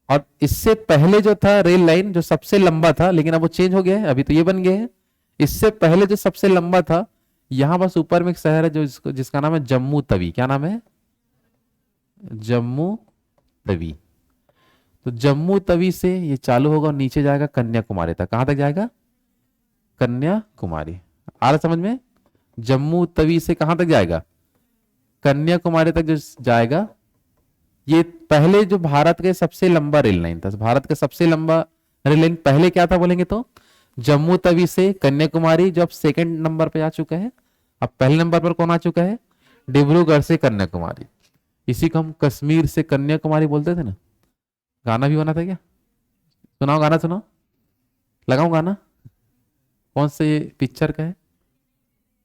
और इससे पहले जो था रेल लाइन जो सबसे लंबा था, लेकिन अब वो चेंज हो गया है, अभी तो ये बन गया है। इससे पहले जो सबसे लंबा था, यहां बस ऊपर में एक शहर है जो जिसका नाम है जम्मू तवी। क्या नाम है? जम्मू तवी। तो जम्मू तवी से ये चालू होगा और नीचे जाएगा कन्याकुमारी तक। कहां तक जाएगा? कन्याकुमारी। आ रहा समझ में? जम्मू तवी से कहां तक जाएगा? कन्याकुमारी तक जो जाएगा। ये पहले जो भारत के सबसे लंबा रेल लाइन था। भारत का सबसे लंबा रेल लाइन पहले क्या था बोलेंगे तो? जम्मू तवी से कन्याकुमारी, जो अब सेकंड नंबर पे आ चुका है। अब पहले नंबर पर कौन आ चुका है? डिब्रूगढ़ से कन्याकुमारी। इसी को हम कश्मीर से कन्याकुमारी बोलते थे ना। गाना भी बना था क्या? सुनाओ गाना, सुनाओ, लगाओ गाना। कौन से पिक्चर का है?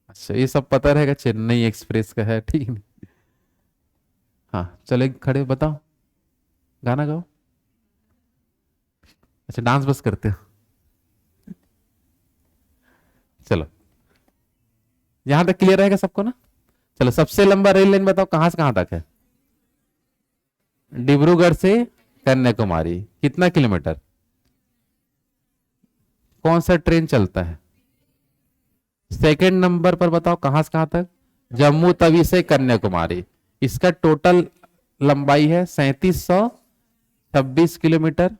अच्छा ये सब पता रहेगा, चेन्नई एक्सप्रेस का है, ठीक है। हाँ चले खड़े बताओ, गाना गाओ। अच्छा डांस बस करते हो? चलो यहां तक क्लियर रहेगा सबको ना? चलो सबसे लंबा रेल लाइन बताओ कहां से कहां तक है? डिब्रूगढ़ से कन्याकुमारी। कितना किलोमीटर? कौन सा ट्रेन चलता है? सेकंड नंबर पर बताओ कहां से कहां तक? जम्मू तवी से कन्याकुमारी। इसका टोटल लंबाई है 3726 किलोमीटर।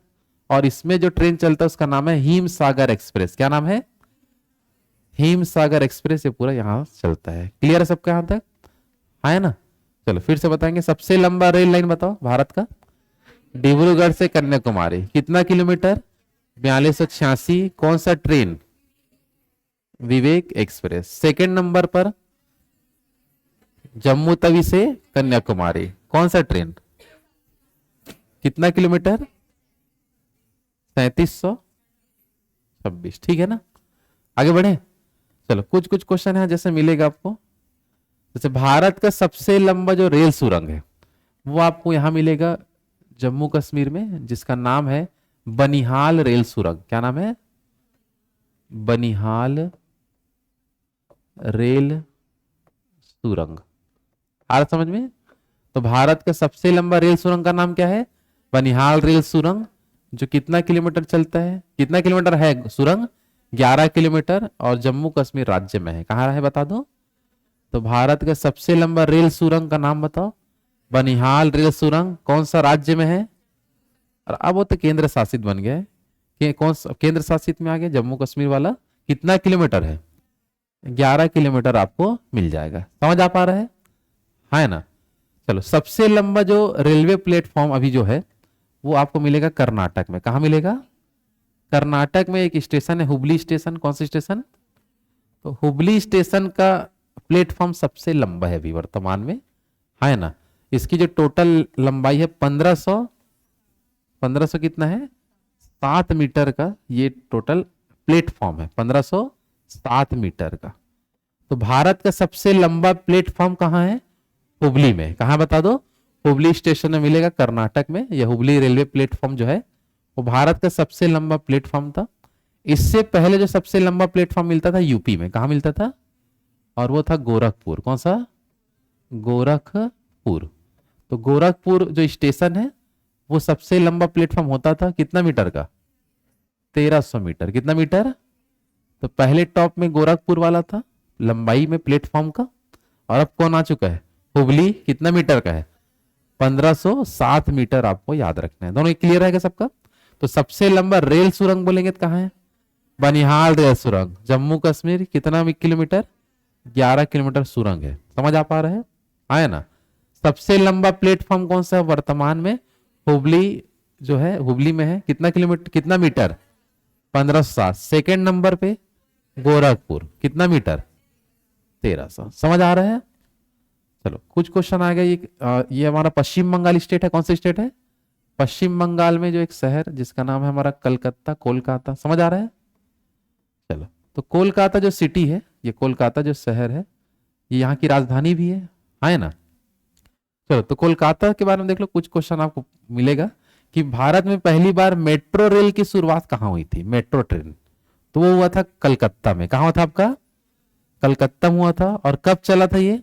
और इसमें जो ट्रेन चलता है उसका नाम है हिम सागर एक्सप्रेस। क्या नाम है? हिम सागर एक्सप्रेस। ये पूरा यहां चलता है। क्लियर है सबका यहां तक? हाँ है ना? चलो फिर से बताएंगे। सबसे लंबा रेल लाइन बताओ भारत का? डिब्रूगढ़ से कन्याकुमारी। कितना किलोमीटर? 4286। कौन सा ट्रेन? विवेक एक्सप्रेस। सेकंड नंबर पर जम्मू तवी से कन्याकुमारी। कौन सा ट्रेन? कितना किलोमीटर? 3726। ठीक है ना? आगे बढ़े। चलो कुछ कुछ क्वेश्चन है जैसे मिलेगा आपको। जैसे भारत का सबसे लंबा जो रेल सुरंग है वो आपको यहां मिलेगा जम्मू कश्मीर में, जिसका नाम है बनिहाल रेल सुरंग। क्या नाम है? बनिहाल रेल सुरंग। आ रहा समझ में? तो भारत का सबसे लंबा रेल सुरंग का नाम क्या है? बनिहाल रेल सुरंग। जो कितना किलोमीटर चलता है? कितना किलोमीटर है सुरंग? 11 किलोमीटर। और जम्मू कश्मीर राज्य में है। कहाँ है बता दो। तो भारत का सबसे लंबा रेल सुरंग का नाम बताओ। बनिहाल रेल सुरंग। कौन सा राज्य में है? और अब वो तो केंद्र शासित बन गया है कि कौन सा केंद्र शासित में आ गया जम्मू कश्मीर वाला। कितना किलोमीटर है? 11 किलोमीटर आपको मिल जाएगा। समझ आ पा रहा है? हाँ ना? चलो सबसे लंबा जो रेलवे प्लेटफॉर्म अभी जो है वो आपको मिलेगा कर्नाटक में। कहा मिलेगा? कर्नाटक में एक स्टेशन है हुबली स्टेशन। कौन सा स्टेशन? तो हुबली स्टेशन का प्लेटफॉर्म सबसे लंबा है अभी वर्तमान में, है ना? इसकी जो टोटल लंबाई है 1500 कितना है? 7 मीटर का ये टोटल प्लेटफॉर्म है। 1507 मीटर का। तो भारत का सबसे लंबा प्लेटफॉर्म कहाँ है? हुबली में। कहाँ बता दो? हुबली स्टेशन में मिलेगा कर्नाटक में। यह हुबली रेलवे प्लेटफॉर्म जो है वो भारत का सबसे लंबा प्लेटफॉर्म था। इससे पहले जो सबसे लंबा प्लेटफॉर्म मिलता था यूपी में। कहाँ मिलता था? और वो था गोरखपुर। कौन सा? गोरखपुर। तो गोरखपुर जो स्टेशन है वो सबसे लंबा प्लेटफॉर्म होता था कितना मीटर का? 1300 मीटर। कितना मीटर? तो पहले टॉप में गोरखपुर वाला था लंबाई में प्लेटफॉर्म का, और अब कौन आ चुका है? हुबली। कितना मीटर का है? 1507 मीटर। आपको याद रखना है। दोनों क्लियर है क्या सबका? तो सबसे लंबा रेल सुरंग बोलेंगे तो कहाँ है? बनिहाल रेल सुरंग, जम्मू कश्मीर। कितना किलोमीटर? 11 किलोमीटर सुरंग है। समझ आ पा रहे हैं? आया ना? सबसे लंबा प्लेटफॉर्म कौन सा है वर्तमान में? हुबली जो है, हुबली में है। कितना किलोमीटर, कितना मीटर? 1507। सेकेंड नंबर पे गोरखपुर। कितना मीटर? 1300। समझ आ रहा है? चलो कुछ क्वेश्चन आ गया। ये हमारा पश्चिम बंगाल स्टेट है। कौन सा स्टेट है? पश्चिम बंगाल में जो एक शहर जिसका नाम है हमारा कलकत्ता, कोलकाता। समझ आ रहा है? चलो, तो कोलकाता जो सिटी है, ये कोलकाता जो शहर है, ये यहाँ की राजधानी भी है ना? चलो, तो कोलकाता के बारे में देख लो। कुछ क्वेश्चन आपको मिलेगा कि भारत में पहली बार मेट्रो रेल की शुरुआत कहाँ हुई थी? Metro train. तो वो हुआ था कलकत्ता में। कहाँ हुआ था आपका? कलकत्ता में हुआ था। और कब चला था ये?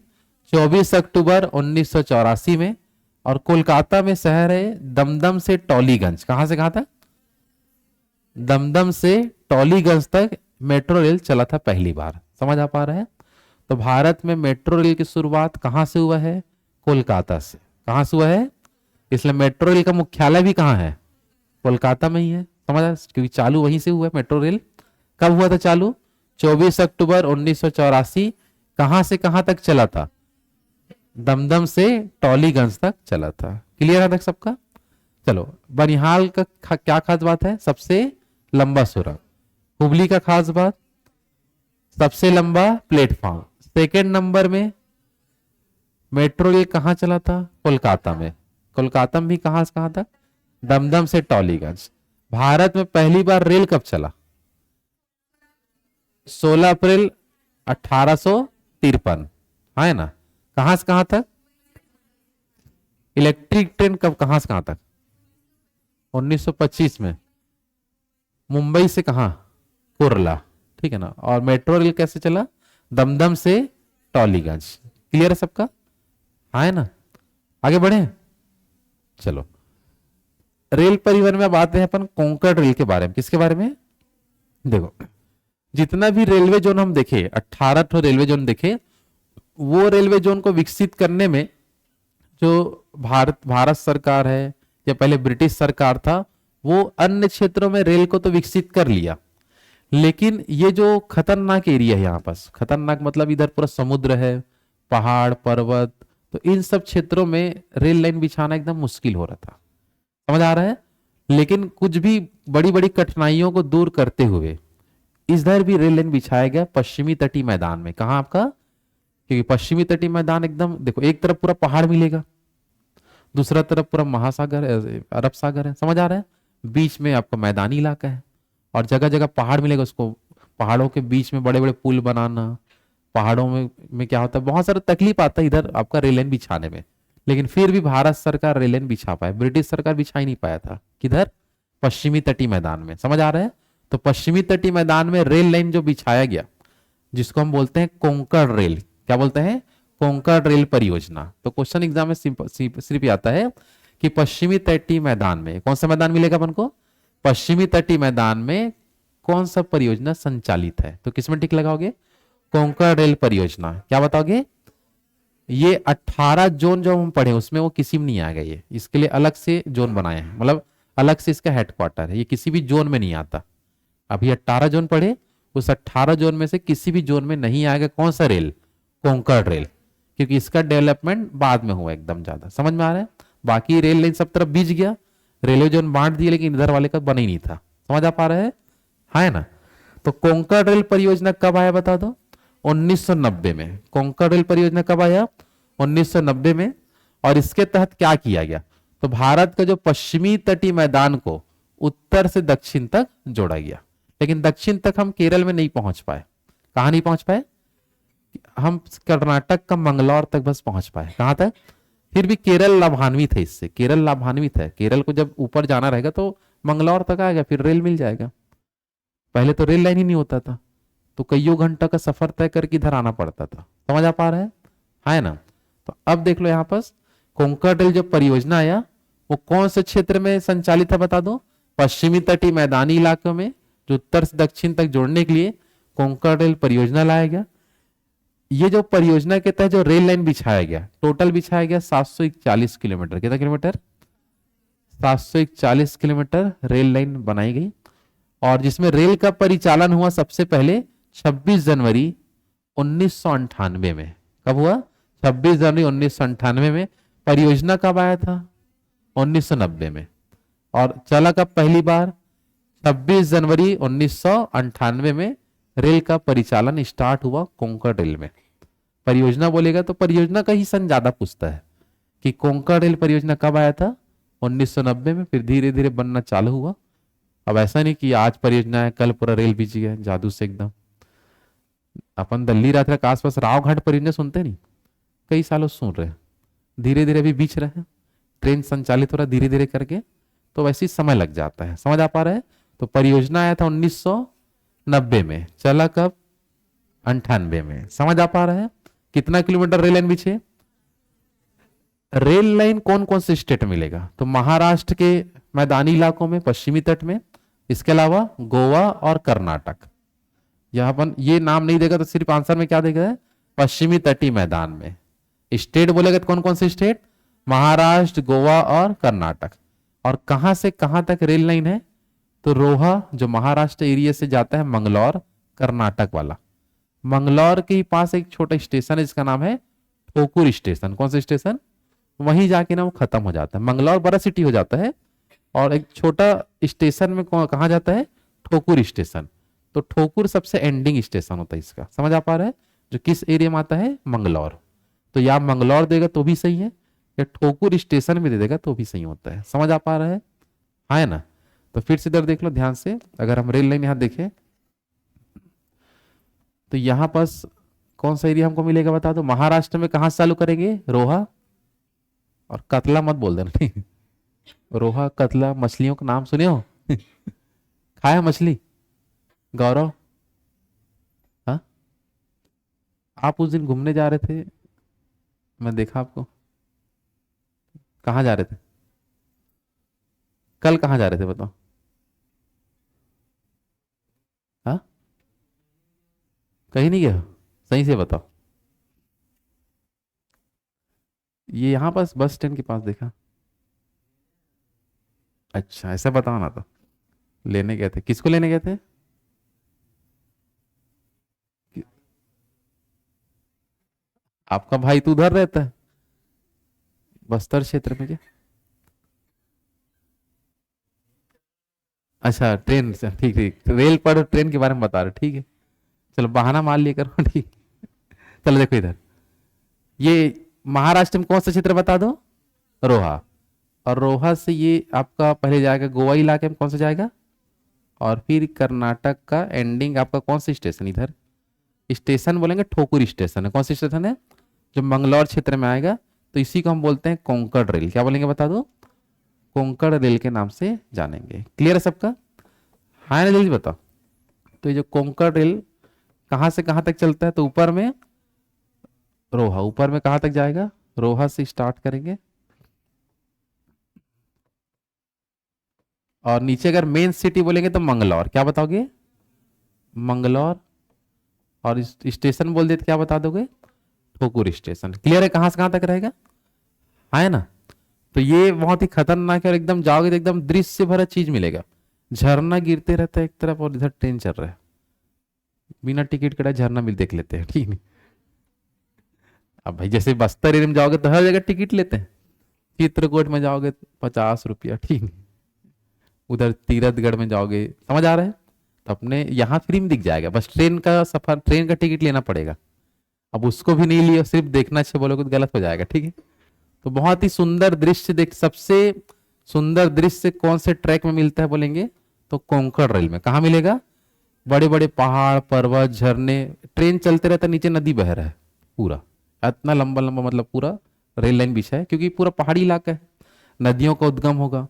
24 अक्टूबर 1984 में। और कोलकाता में शहर है दमदम से टॉलीगंज। कहां से कहां तक? दमदम से टॉलीगंज तक मेट्रो रेल चला था पहली बार। समझ आ पा रहा है? तो भारत में मेट्रो रेल की शुरुआत कहां से हुआ है? कोलकाता से। कहां से हुआ है? इसलिए मेट्रो रेल का मुख्यालय भी कहां है? कोलकाता में ही है। समझ आ? क्योंकि चालू वहीं से हुआ है मेट्रो रेल। कब हुआ था चालू? 24 अक्टूबर 1984। कहां से कहां तक चला था? दमदम से टॉलीगंज तक चला था। क्लियर है तक सबका? चलो, बनिहाल का क्या खास बात है? सबसे लंबा सुरंग। हुबली का खास बात, सबसे लंबा प्लेटफॉर्म। सेकेंड नंबर में मेट्रो रेल कहां चला था? कोलकाता में। कोलकाता में भी कहां से कहां तक? दमदम से टॉलीगंज। भारत में पहली बार रेल कब चला? 16 अप्रैल 1853। है ना? कहां से कहां तक? इलेक्ट्रिक ट्रेन कब, कहां से कहां तक? 1925 में। मुंबई से कहां? कुर्ला। ठीक है ना? और मेट्रो रेल कैसे चला? दमदम से टॉलीगंज। क्लियर है सबका? हाँ है ना? आगे बढ़े। चलो, रेल परिवहन में अब आते हैं अपन कोंकण रेल के बारे में। किसके बारे में? देखो, जितना भी रेलवे जोन हम देखे, 18 रेलवे जोन देखे, वो रेलवे जोन को विकसित करने में जो भारत सरकार है या पहले ब्रिटिश सरकार था, वो अन्य क्षेत्रों में रेल को तो विकसित कर लिया, लेकिन ये जो खतरनाक एरिया है यहाँ पास, खतरनाक मतलब इधर पूरा समुद्र है, पहाड़ पर्वत, तो इन सब क्षेत्रों में रेल लाइन बिछाना एकदम मुश्किल हो रहा था। समझ आ रहा है? लेकिन कुछ भी बड़ी बड़ी कठिनाइयों को दूर करते हुए इधर भी रेल लाइन बिछाया गया पश्चिमी तटीय मैदान में। कहा आपका? क्योंकि पश्चिमी तटीय मैदान एकदम देखो, एक तरफ पूरा पहाड़ मिलेगा, दूसरा तरफ पूरा महासागर अरब सागर है। समझ आ रहा है? बीच में आपका मैदानी इलाका है और जगह जगह पहाड़ मिलेगा। उसको पहाड़ों के बीच में बड़े बड़े पुल बनाना, पहाड़ों में क्या होता है, बहुत सारा तकलीफ आता है इधर आपका रेल लाइन बिछाने में। लेकिन फिर भी भारत सरकार रेल लाइन बिछा पाए, ब्रिटिश सरकार बिछा ही नहीं पाया था। किधर? पश्चिमी तटीय मैदान में। समझ आ रहा है? तो पश्चिमी तटीय मैदान में रेल लाइन जो बिछाया गया, जिसको हम बोलते हैं कोंकण रेल। क्या बोलते हैं? कोंकण रेल परियोजना। तो क्वेश्चन एग्जाम में सिर्फ आता है कि पश्चिमी तटीय मैदान में कौन सा मैदान मिलेगा अपन को? पश्चिमी तटीय मैदान में कौन सा परियोजना संचालित है? तो किसमें टिक लगाओगे? कोंकण रेल परियोजना। क्या बताओगे? ये 18 जोन जो हम पढ़े उसमें वो किसी में नहीं आ गया। ये इसके लिए अलग से जोन बनाए हैं, मतलब अलग से इसका हेडक्वार्टर है। ये किसी भी जोन में नहीं आता। अभी 18 जोन पढ़े, उस 18 जोन में से किसी भी जोन में नहीं आएगा कौन सा रेल? कोंकण रेल, क्योंकि इसका डेवलपमेंट बाद में हुआ एकदम ज्यादा। समझ में आ रहा है? बाकी रेल लाइन सब तरफ बीच गया, रेलवे जोन बांट दिए, लेकिन इधर वाले का बना ही नहीं था। समझ आ पा रहा है ना? तो कोंकण रेल परियोजना कब आया बता दो? 1990 में। कोंकण रेल परियोजना कब आया? 1990 में। और इसके तहत क्या किया गया? तो भारत का जो पश्चिमी तटीय मैदान को उत्तर से दक्षिण तक जोड़ा गया। लेकिन दक्षिण तक हम केरल में नहीं पहुंच पाए। कहां नहीं पहुंच पाए? हम कर्नाटक का मंगलौर तक बस पहुंच पाए। कहां तक? फिर भी केरल लाभान्वित है इससे। केरल लाभान्वित है। केरल को जब ऊपर जाना रहेगा तो मंगलौर तक आएगा, फिर रेल मिल जाएगा। पहले तो रेल लाइन ही नहीं होता था। तो कईयों घंटा का सफर तय करके इधर आना पड़ता था। समझ आ पा रहा है ना? तो अब देख लो यहाँ पर कोंकण रेल जो परियोजना आया वो कौन से क्षेत्र में संचालित है बता दो? पश्चिमी तटीय मैदानी इलाकों में, जो उत्तर से दक्षिण तक जोड़ने के लिए कोंकण रेल परियोजना लाया गया। ये जो परियोजना के तहत जो रेल लाइन बिछाया गया, टोटल बिछाया गया 741 किलोमीटर। कितना किलोमीटर? 741 किलोमीटर रेल लाइन बनाई गई। और जिसमें रेल का परिचालन हुआ सबसे पहले 26 जनवरी 1998 में। कब हुआ? 26 जनवरी 1998 में। परियोजना कब आया था? 1990 में। और चला कब पहली बार? 26 जनवरी 1998 में रेल का परिचालन स्टार्ट हुआ कोंकण रेल में। परियोजना बोलेगा तो परियोजना का ही सन ज्यादा पूछता है कि कोंकण रेल परियोजना कब आया था? 1990 में। फिर धीरे धीरे बनना चालू हुआ। अब ऐसा नहीं कि आज परियोजना है कल पूरा रेल बिछ गया जादू से एकदम। अपन दिल्ली रात्रि के आसपास रावघाट परियोजना सुनते नहीं? कई सालों सुन रहे हैं, धीरे धीरे अभी बिछ रहे हैं, ट्रेन संचालित हो रहा है धीरे धीरे करके, तो वैसे ही समय लग जाता है। समझ आ पा रहा है? तो परियोजना आया था 1990 में, चला कब? 98 में। समझ आ पा रहा है? कितना किलोमीटर रेल लाइन बिछे? रेल लाइन कौन कौन से स्टेट में मिलेगा? तो महाराष्ट्र के मैदानी इलाकों में, पश्चिमी तट में, इसके अलावा गोवा और कर्नाटक। यहां पर ये नाम नहीं देगा तो सिर्फ आंसर में क्या देगा? पश्चिमी तटीय मैदान में। स्टेट बोलेगा तो कौन कौन से स्टेट? महाराष्ट्र, गोवा और कर्नाटक। और कहां से कहां तक रेल लाइन है? तो रोहा जो महाराष्ट्र एरिया से जाता है मंगलौर, कर्नाटक वाला। मंगलौर के ही पास एक छोटा स्टेशन है जिसका नाम है ठोकुर स्टेशन। कौन सा स्टेशन? वहीं जाके ना वो खत्म हो जाता है। मंगलौर बड़ा सिटी हो जाता है और एक छोटा स्टेशन में कहा जाता है ठोकुर स्टेशन। तो ठोकुर सबसे एंडिंग स्टेशन होता है इसका। समझ आ पा रहा है? जो किस एरिया में आता है? मंगलौर। तो या मंगलौर देगा तो भी सही है, या ठोकुर स्टेशन में दे देगा तो भी सही होता है। समझ आ पा रहा है? हाँ है ना? तो फिर से इधर देख लो ध्यान से। अगर हम रेल लाइन यहां देखें तो यहां पास कौन सा एरिया हमको मिलेगा बता दो? महाराष्ट्र में कहां से चालू करेंगे? रोहा और कतला मत बोल देना, ठीक? रोहा, कतला मछलियों का नाम सुने हो? खाया मछली गौरव? हाँ, आप उस दिन घूमने जा रहे थे, मैं देखा आपको। कहाँ जा रहे थे? कल कहाँ जा रहे थे बताओ? हाँ, कहीं नहीं गया? सही से बताओ। ये यहाँ पास बस स्टैंड के पास देखा। अच्छा, ऐसा बताओ ना। तो लेने गए थे? किसको लेने गए थे? कि- आपका भाई तो उधर रहता है बस्तर क्षेत्र में क्या? अच्छा, ट्रेन से, ठीक ठीक, रेल पर ट्रेन के बारे में बता रहे, ठीक है। चलो बहाना मान लिया करो, ठीक। चलो देखो इधर, ये महाराष्ट्र में कौन सा क्षेत्र बता दो? रोहा। और रोहा से ये आपका पहले जाएगा गोवा इलाके में, कौन सा जाएगा? और फिर कर्नाटक का एंडिंग आपका कौन सा स्टेशन? इधर स्टेशन बोलेंगे ठोकुर स्टेशन है। कौन सा स्टेशन है? जो मंगलौर क्षेत्र में आएगा। तो इसी को हम बोलते हैं कोंकण रेल। क्या बोलेंगे बता दो? कोंकण रेल के नाम से जानेंगे। क्लियर है सबका? हाँ ना, जल्दी बताओ। तो ये जो कोंकण रेल कहाँ से कहाँ तक चलता है? तो ऊपर में रोहा, ऊपर में कहाँ तक जाएगा? रोहा से स्टार्ट करेंगे और नीचे अगर मेन सिटी बोलेंगे तो मंगलौर। क्या बताओगे? मंगलौर। और स्टेशन बोल देते क्या बता दोगे? ठोकुर स्टेशन। क्लियर है कहां से कहां तक रहेगा? है ना? तो ये बहुत ही खतरनाक है और एकदम जाओगे तो एकदम दृश्य से भरा चीज मिलेगा। झरना गिरते रहता है एक तरफ और इधर ट्रेन चल रहा है। बिना टिकट कटाए झरना मिल देख लेते हैं, ठीक नहीं? अब भाई जैसे बस्तर एरिया में जाओगे तो हर जगह टिकट लेते हैं। चित्रकूट में जाओगे 50 रुपया, ठीक नहीं? उधर तीरथगढ़ में जाओगे, समझ आ रहा है? तो अपने यहाँ फ्री में दिख जाएगा, बस ट्रेन का सफर, ट्रेन का टिकट लेना पड़ेगा। अब उसको भी नहीं लिया, सिर्फ देखना चाहिए बोलोगे तो गलत हो जाएगा, ठीक है? तो बहुत ही सुंदर दृश्य देख, सबसे सुंदर दृश्य कौन से ट्रैक में मिलता है बोलेंगे? तो कोंकण रेल में। कहाँ मिलेगा? बड़े बड़े पहाड़, पर्वत, झरने, ट्रेन चलते रहता है, नीचे नदी बह रहा है पूरा, इतना लंबा लंबा, मतलब पूरा रेल लाइन बिछा है क्योंकि पूरा पहाड़ी इलाका है। नदियों का उद्गम होगा,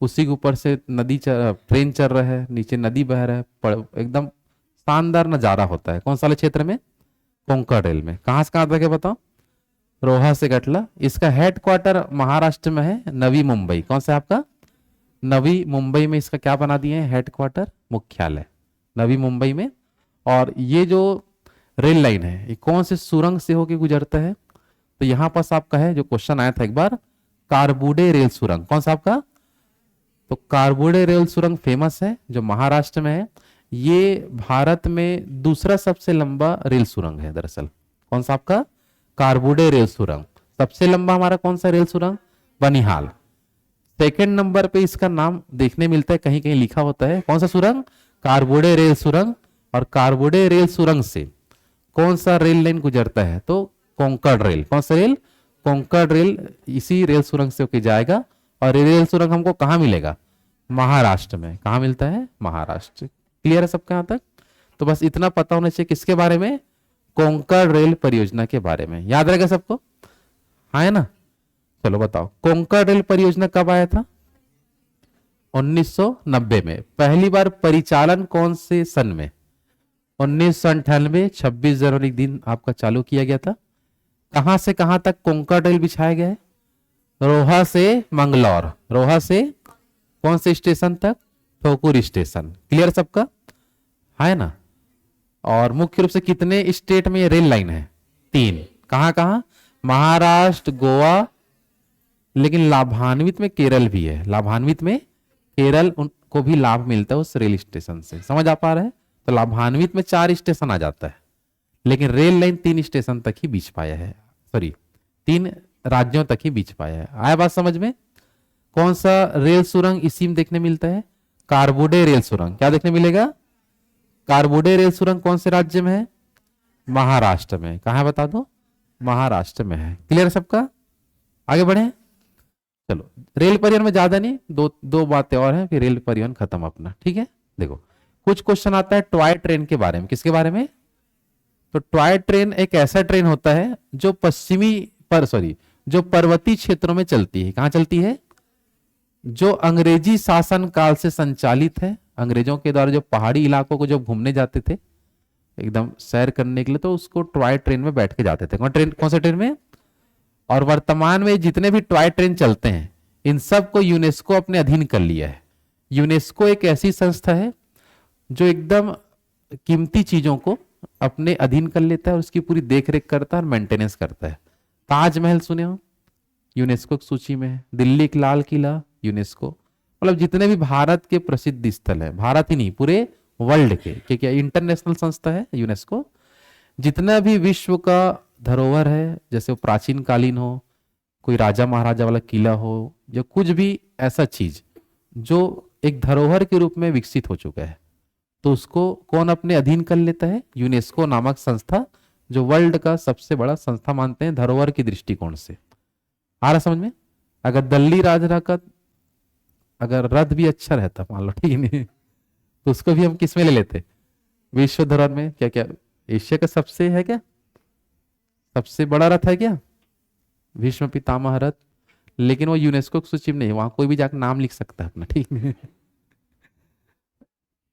उसी के ऊपर से ट्रेन चल रहा है, नीचे नदी बह रहा है, एकदम शानदार नजारा होता है। कौन सा वाले क्षेत्र में? कोंकण रेल में। कहां से कहां तक है बताओ? रोहा से कटला। इसका हेडक्वार्टर महाराष्ट्र में है, नवी मुंबई। कौन सा है आपका? नवी मुंबई में इसका क्या बना दिए हैं? हेडक्वार्टर, मुख्यालय नवी मुंबई में। और ये जो रेल लाइन है ये कौन से सुरंग से होके गुजरता है? तो यहां पास आपका है जो क्वेश्चन आया था एक बार, कारबुडे रेल सुरंग। कौन सा आपका? तो कारबुडे रेल सुरंग फेमस है जो महाराष्ट्र में है। ये भारत में दूसरा सबसे लंबा रेल सुरंग है दरअसल। कौन सा आपका? कारबुडे रेल सुरंग। सबसे लंबा हमारा कौन सा रेल सुरंग? बनिहाल। सेकंड नंबर पे इसका नाम देखने मिलता है, कहीं कहीं लिखा होता है। कौन सा सुरंग? कारबुडे रेल सुरंग। और कारबुडे रेल सुरंग से कौन सा रेल लाइन गुजरता है? तो कोंकण रेल। कौन सा रेल? कोंकण रेल इसी रेल सुरंग से होके जाएगा। और ये रेल सुरंग हमको कहाँ मिलेगा? महाराष्ट्र में। कहाँ मिलता है? महाराष्ट्र। क्लियर है सबका यहां तक? तो बस इतना पता होना चाहिए किसके बारे में? कोंकण रेल परियोजना के बारे में। याद रहेगा सबको? हाँ है ना? चलो बताओ, कोंकण रेल परियोजना कब आया था? 1990 में। पहली बार परिचालन कौन से सन में? 1998 26 जनवरी दिन आपका चालू किया गया था। कहां से कहां तक कोंकण रेल बिछाया गया है? रोहा से मंगलौर। रोहा से कौन से स्टेशन तक? ठोकुर स्टेशन। क्लियर सबका? है ना? और मुख्य रूप से कितने स्टेट में ये रेल लाइन है? 3। कहां कहां? महाराष्ट्र, गोवा, लेकिन लाभान्वित में केरल भी है। लाभान्वित में केरल उनको भी लाभ मिलता है उस रेल स्टेशन से। समझ आ पा रहा है? तो लाभान्वित में 4 स्टेशन आ जाता है, लेकिन रेल लाइन 3 स्टेशन तक ही बीच पाया है। सॉरी, 3 राज्यों तक ही बीच पाया है। आया बात समझ में? कौन सा रेल सुरंग इसी में देखने मिलता है? कारबुडे रेल सुरंग। क्या देखने मिलेगा? कारबुडे रेल सुरंग कौन से राज्य में है? महाराष्ट्र में। कहां है बता दो? महाराष्ट्र में है। क्लियर है सबका? आगे बढ़े। चलो, रेल परिवहन में ज्यादा नहीं, दो बातें और हैं, फिर रेल परिवहन खत्म अपना। ठीक है? देखो, कुछ क्वेश्चन आता है टॉय ट्रेन के बारे में। किसके बारे में? तो टॉय ट्रेन एक ऐसा ट्रेन होता है जो जो पर्वतीय क्षेत्रों में चलती है। कहां चलती है? जो अंग्रेजी शासन काल से संचालित है। अंग्रेजों के द्वारा जो पहाड़ी इलाकों को जब घूमने जाते थे एकदम सैर करने के लिए, तो उसको टॉय ट्रेन में बैठ के जाते थे। कौन से ट्रेन में? और वर्तमान में जितने भी टॉय ट्रेन चलते हैं इन सब को यूनेस्को अपने अधीन कर लिया है। यूनेस्को एक ऐसी संस्था है जो एकदम कीमती चीजों को अपने अधीन कर लेता है और उसकी पूरी देखरेख करता है और मेंटेनेंस करता है। ताजमहल सुने हो? यूनेस्को की सूची में है। दिल्ली का लाल किला यूनेस्को। मतलब जितने भी भारत के प्रसिद्ध स्थल है, भारत ही नहीं पूरे वर्ल्ड के, क्योंकि इंटरनेशनल संस्था है यूनेस्को। जितना भी विश्व का धरोहर है, जैसे वो प्राचीन कालीन हो, कोई राजा महाराजा वाला किला हो, या कुछ भी ऐसा चीज जो एक धरोहर के रूप में विकसित हो चुका है, तो उसको कौन अपने अधीन कर लेता है? यूनेस्को नामक संस्था, जो वर्ल्ड का सबसे बड़ा संस्था मानते हैं धरोहर की दृष्टिकोण से। आ रहा समझ में? अगर दिल्ली राजरा का अगर रथ भी अच्छा रहता मान लो, ठीक नहीं, तो उसको भी हम किस में ले लेते? विश्व धरोहर में। क्या क्या एशिया का सबसे है क्या? सबसे बड़ा रथ है क्या? भीष्म पितामह रथ। लेकिन वो यूनेस्को की सूची में नहीं, वहां कोई भी जाकर नाम लिख सकता है अपना, ठीक है।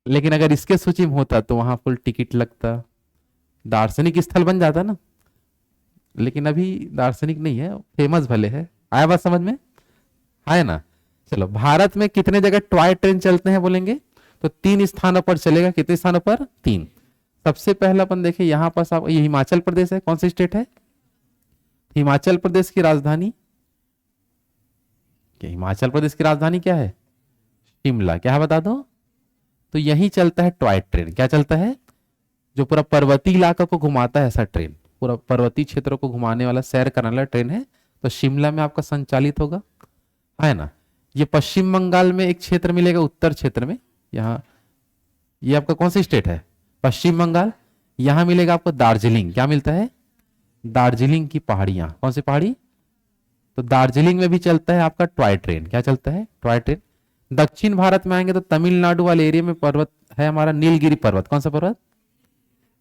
लेकिन अगर इसके सूची में होता तो वहां फुल टिकट लगता, दार्शनिक स्थल बन जाता ना। लेकिन अभी दार्शनिक नहीं है, फेमस भले है। आया बात समझ में? आया ना? चलो, भारत में कितने जगह टॉय ट्रेन चलते हैं बोलेंगे? तो 3 स्थानों पर चलेगा। कितने स्थानों पर? 3। सबसे पहला अपन देखें यहां पास, आप ये हिमाचल प्रदेश है। कौन सी स्टेट है? हिमाचल प्रदेश की राजधानी, हिमाचल प्रदेश की राजधानी क्या है? शिमला। क्या है बता दो? तो यहीं चलता है टॉय ट्रेन। क्या चलता है? जो पूरा पर्वतीय इलाका को घुमाता है, ऐसा ट्रेन, पूरा पर्वतीय क्षेत्रों को घुमाने वाला, सैर कराने वाला ट्रेन है। तो शिमला में आपका संचालित होगा, है ना? ये पश्चिम बंगाल में एक क्षेत्र मिलेगा, उत्तर क्षेत्र में। यहाँ ये आपका कौन सी स्टेट है? पश्चिम बंगाल। यहां मिलेगा आपको दार्जिलिंग। क्या मिलता है? दार्जिलिंग की पहाड़ियां। कौन सी पहाड़ी? तो दार्जिलिंग में भी चलता है आपका टॉय ट्रेन। क्या चलता है? Toy train. दक्षिण भारत में आएंगे तो तमिलनाडु वाले एरिया में पर्वत है हमारा, नीलगिरी पर्वत। कौन सा पर्वत?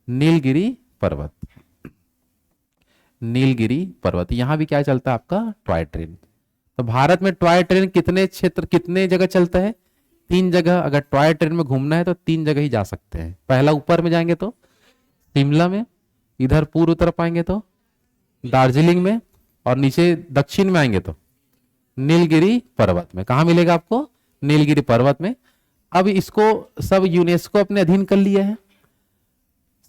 नीलगिरी पर्वत। नीलगिरी पर्वत, यहां भी क्या चलता है आपका? Toy train. तो भारत में टॉय ट्रेन कितने क्षेत्र, कितने जगह चलता है? तीन जगह अगर टॉय ट्रेन में घूमना है तो तीन जगह ही जा सकते हैं। पहला ऊपर में जाएंगे तो शिमला में, इधर पूर्व तरफ आएंगे तो दार्जिलिंग में, और नीचे दक्षिण में आएंगे तो नीलगिरी पर्वत में। कहा मिलेगा आपको? नीलगिरी पर्वत में। अब इसको सब यूनेस्को अपने अधीन कर लिया है।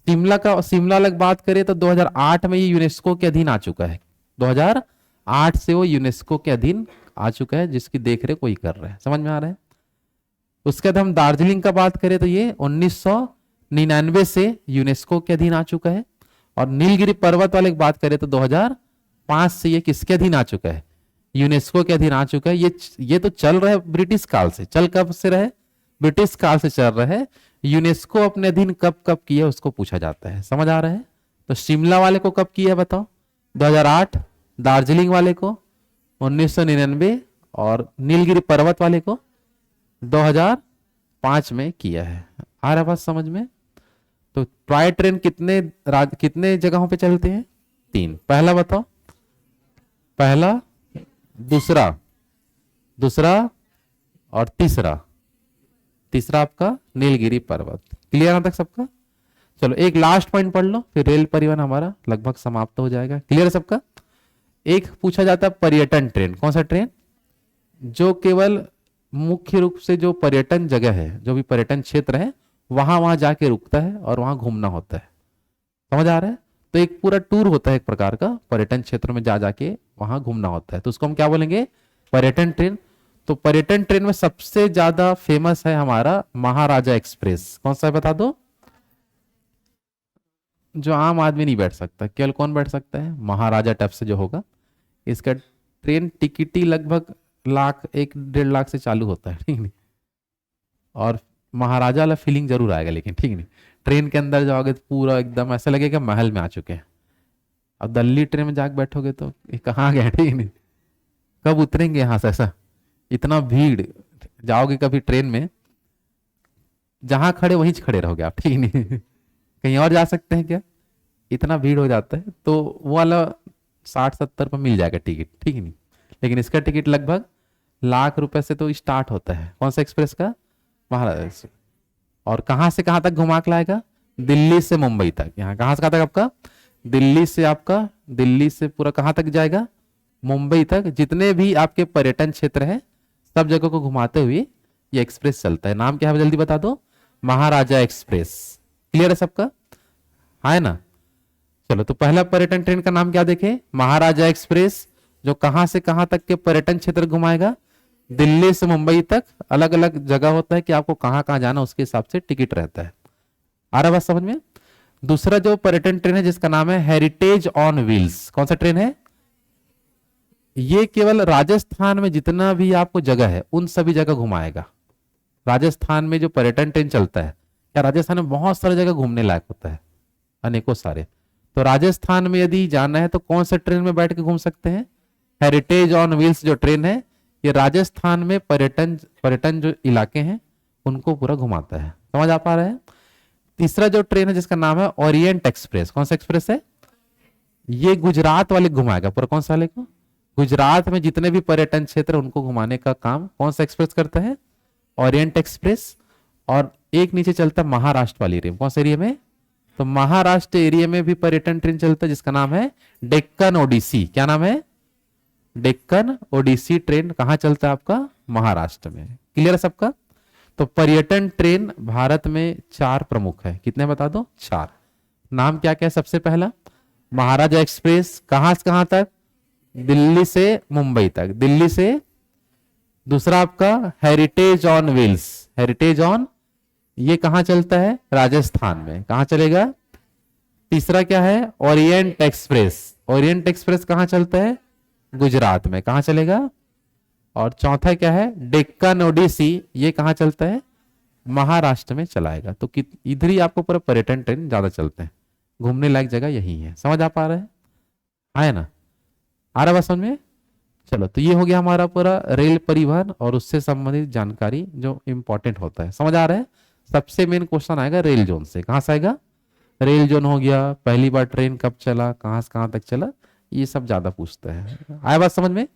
शिमला अलग बात करें तो 2008 में ये यूनेस्को के अधीन आ चुका है। 2008 से वो यूनेस्को के अधीन आ चुका है, जिसकी देखरेख कोई कर रहा है। समझ में आ रहा है? उसके बाद हम दार्जिलिंग का बात करें तो ये 1999 से यूनेस्को के अधीन आ चुका है। और नीलगिरी पर्वत वाले की बात करें तो 2005 से ये किसके अधीन आ चुका है? यूनेस्को के अधीन आ चुका है। ये तो चल रहा है ब्रिटिश काल से। चल कब से रहे? ब्रिटिश काल से चल रहा है। यूनेस्को अपने अधीन कब कब किया उसको पूछा जाता है। समझ आ रहा है? तो शिमला वाले को कब किया बताओ? 2008, दार्जिलिंग वाले को 1999 और नीलगिरी पर्वत वाले को 2005 में किया है। आ रहा बात समझ में? तो टॉय ट्रेन कितने जगहों पे चलते हैं? तीन। पहला बताओ। पहला, दूसरा और तीसरा आपका नीलगिरी पर्वत। क्लियर यहां तक सबका? चलो एक लास्ट पॉइंट पढ़ लो, फिर रेल परिवहन हमारा लगभग समाप्त हो जाएगा। क्लियर है सबका? एक पूछा जाता है पर्यटन ट्रेन। कौन सा ट्रेन? जो केवल मुख्य रूप से जो पर्यटन जगह है, जो भी पर्यटन क्षेत्र है, वहां जाके रुकता है और वहां घूमना होता है। समझ आ रहा है? तो एक पूरा टूर होता है एक प्रकार का, पर्यटन क्षेत्र में जाके वहां घूमना होता है, तो उसको हम क्या बोलेंगे? पर्यटन ट्रेन। तो पर्यटन ट्रेन में सबसे ज्यादा फेमस है हमारा महाराजा एक्सप्रेस। कौन सा है बता दो? जो आम आदमी नहीं बैठ सकता, केवल कौन बैठ सकता है? महाराजा टाइप से जो होगा। इसका ट्रेन टिकट ही लगभग लाख, 1-1.5 लाख से चालू होता है। ठीक नहीं? और महाराजा वाला फीलिंग जरूर आएगा, लेकिन ठीक नहीं, ट्रेन के अंदर जाओगे तो पूरा एकदम ऐसा लगेगा महल में आ चुके हैं। अब दिल्ली ट्रेन में जाके बैठोगे तो कहाँ गए? ठीक नहीं, कब उतरेंगे यहां से? ऐसा इतना भीड़, जाओगे कभी ट्रेन में, जहां खड़े वहीं खड़े रहोगे आप। ठीक नहीं, कहीं और जा सकते हैं क्या? इतना भीड़ हो जाता है। तो वो वाला 60-70 पर मिल जाएगा टिकट। ठीक नहीं, लेकिन इसका टिकट लगभग लाख रुपए से तो स्टार्ट होता है। कौन सा एक्सप्रेस का? महाराजा। और कहां से कहां तक घुमा के लाएगा? दिल्ली से मुंबई तक। यहाँ कहां से कहां तक आपका? दिल्ली से पूरा कहां तक जाएगा? मुंबई तक। जितने भी आपके पर्यटन क्षेत्र है सब जगह को घुमाते हुए ये एक्सप्रेस चलता है। नाम क्या है जल्दी बता दो? महाराजा एक्सप्रेस। क्लियर है सबका? है ना? चलो, तो पहला पर्यटन ट्रेन का नाम क्या देखे? महाराजा एक्सप्रेस, जो कहां से कहां तक के पर्यटन क्षेत्र घुमाएगा? दिल्ली से मुंबई तक। अलग अलग जगह होता है कि आपको कहां कहां जाना, उसके हिसाब से टिकट रहता है। आ रहा बात समझ में? दूसरा जो पर्यटन ट्रेन है जिसका नाम है हेरिटेज ऑन व्हील्स। कौन सा ट्रेन है? ये केवल राजस्थान में जितना भी आपको जगह है उन सभी जगह घुमाएगा। राजस्थान में जो पर्यटन ट्रेन चलता है, क्या राजस्थान में बहुत सारी जगह घूमने लायक होता है, अनेकों सारे। तो राजस्थान में यदि जाना है तो कौन सा ट्रेन में बैठ के घूम सकते हैं? हेरिटेज ऑन व्हील्स जो ट्रेन है, ये राजस्थान में पर्यटन जो इलाके हैं उनको पूरा घुमाता है। समझ आ पा रहे हैं? तीसरा जो ट्रेन है जिसका नाम है ओरिएंट एक्सप्रेस। कौन सा एक्सप्रेस है? ये गुजरात वाले घुमाएगा पूरा। कौन सा वाले को? गुजरात में जितने भी पर्यटन क्षेत्र उनको घुमाने का काम कौन सा एक्सप्रेस करता है? Orient express. और एक नीचे चलता है महाराष्ट्र वाली एरिया में। कौन से एरिया में? तो महाराष्ट्र एरिया में भी पर्यटन ट्रेन चलता है जिसका नाम है डेक्कन ओडिसी। क्या नाम है? डेक्कन ओडिसी ट्रेन। कहां चलता है आपका? महाराष्ट्र में। क्लियर है सबका? तो पर्यटन ट्रेन भारत में 4 प्रमुख है। कितने बता दो? 4। नाम क्या क्या है? सबसे पहला महाराजा एक्सप्रेस। कहां से कहां तक? दिल्ली से मुंबई तक। दिल्ली से। दूसरा आपका heritage on wheels. Heritage on, ये कहां चलता है? राजस्थान में। कहां चलेगा? तीसरा क्या है? Orient express. ओरिएंट एक्सप्रेस कहां चलता है? गुजरात में। कहां चलेगा? और चौथा क्या है? डेक्कन ओडिसी। ये कहां चलता है? महाराष्ट्र में चलाएगा। तो इधर ही आपको पूरा पर्यटन ट्रेन ज्यादा चलते हैं, घूमने लायक जगह यही है। समझ आ पा रहे हैं? आए ना? आ रहा बात समझ में? चलो, तो ये हो गया हमारा पूरा रेल परिवहन और उससे संबंधित जानकारी जो इंपॉर्टेंट होता है। समझ आ रहा है? सबसे मेन क्वेश्चन आएगा रेल जोन से। कहां से आएगा? रेल जोन हो गया, पहली बार ट्रेन कब चला, कहां से कहां तक चला, ये सब ज्यादा पूछते हैं। आया बात समझ में?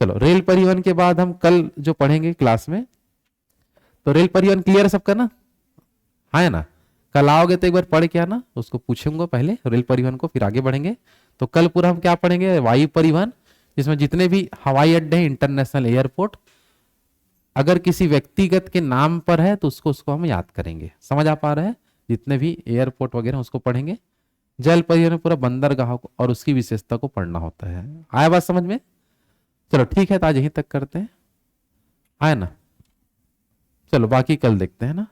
चलो, रेल परिवहन के बाद हम कल जो पढ़ेंगे क्लास में, तो रेल परिवहन क्लियर है सबका ना? हाँ है ना? कल आओगे तो एक बार पढ़ के आना, उसको पूछूंगा पहले रेल परिवहन को, फिर आगे बढ़ेंगे। तो कल पूरा हम क्या पढ़ेंगे? वायु परिवहन, जिसमें जितने भी हवाई अड्डे हैं, इंटरनेशनल एयरपोर्ट, अगर किसी व्यक्तिगत के नाम पर है तो उसको हम याद करेंगे। समझ आ पा रहा है? जितने भी एयरपोर्ट वगैरह उसको पढ़ेंगे। जल परिवहन में पूरा बंदरगाह को और उसकी विशेषता को पढ़ना होता है। आया बात समझ में? चलो ठीक है, तो आज यहीं तक करते हैं, आए ना? चलो बाकी कल देखते हैं ना।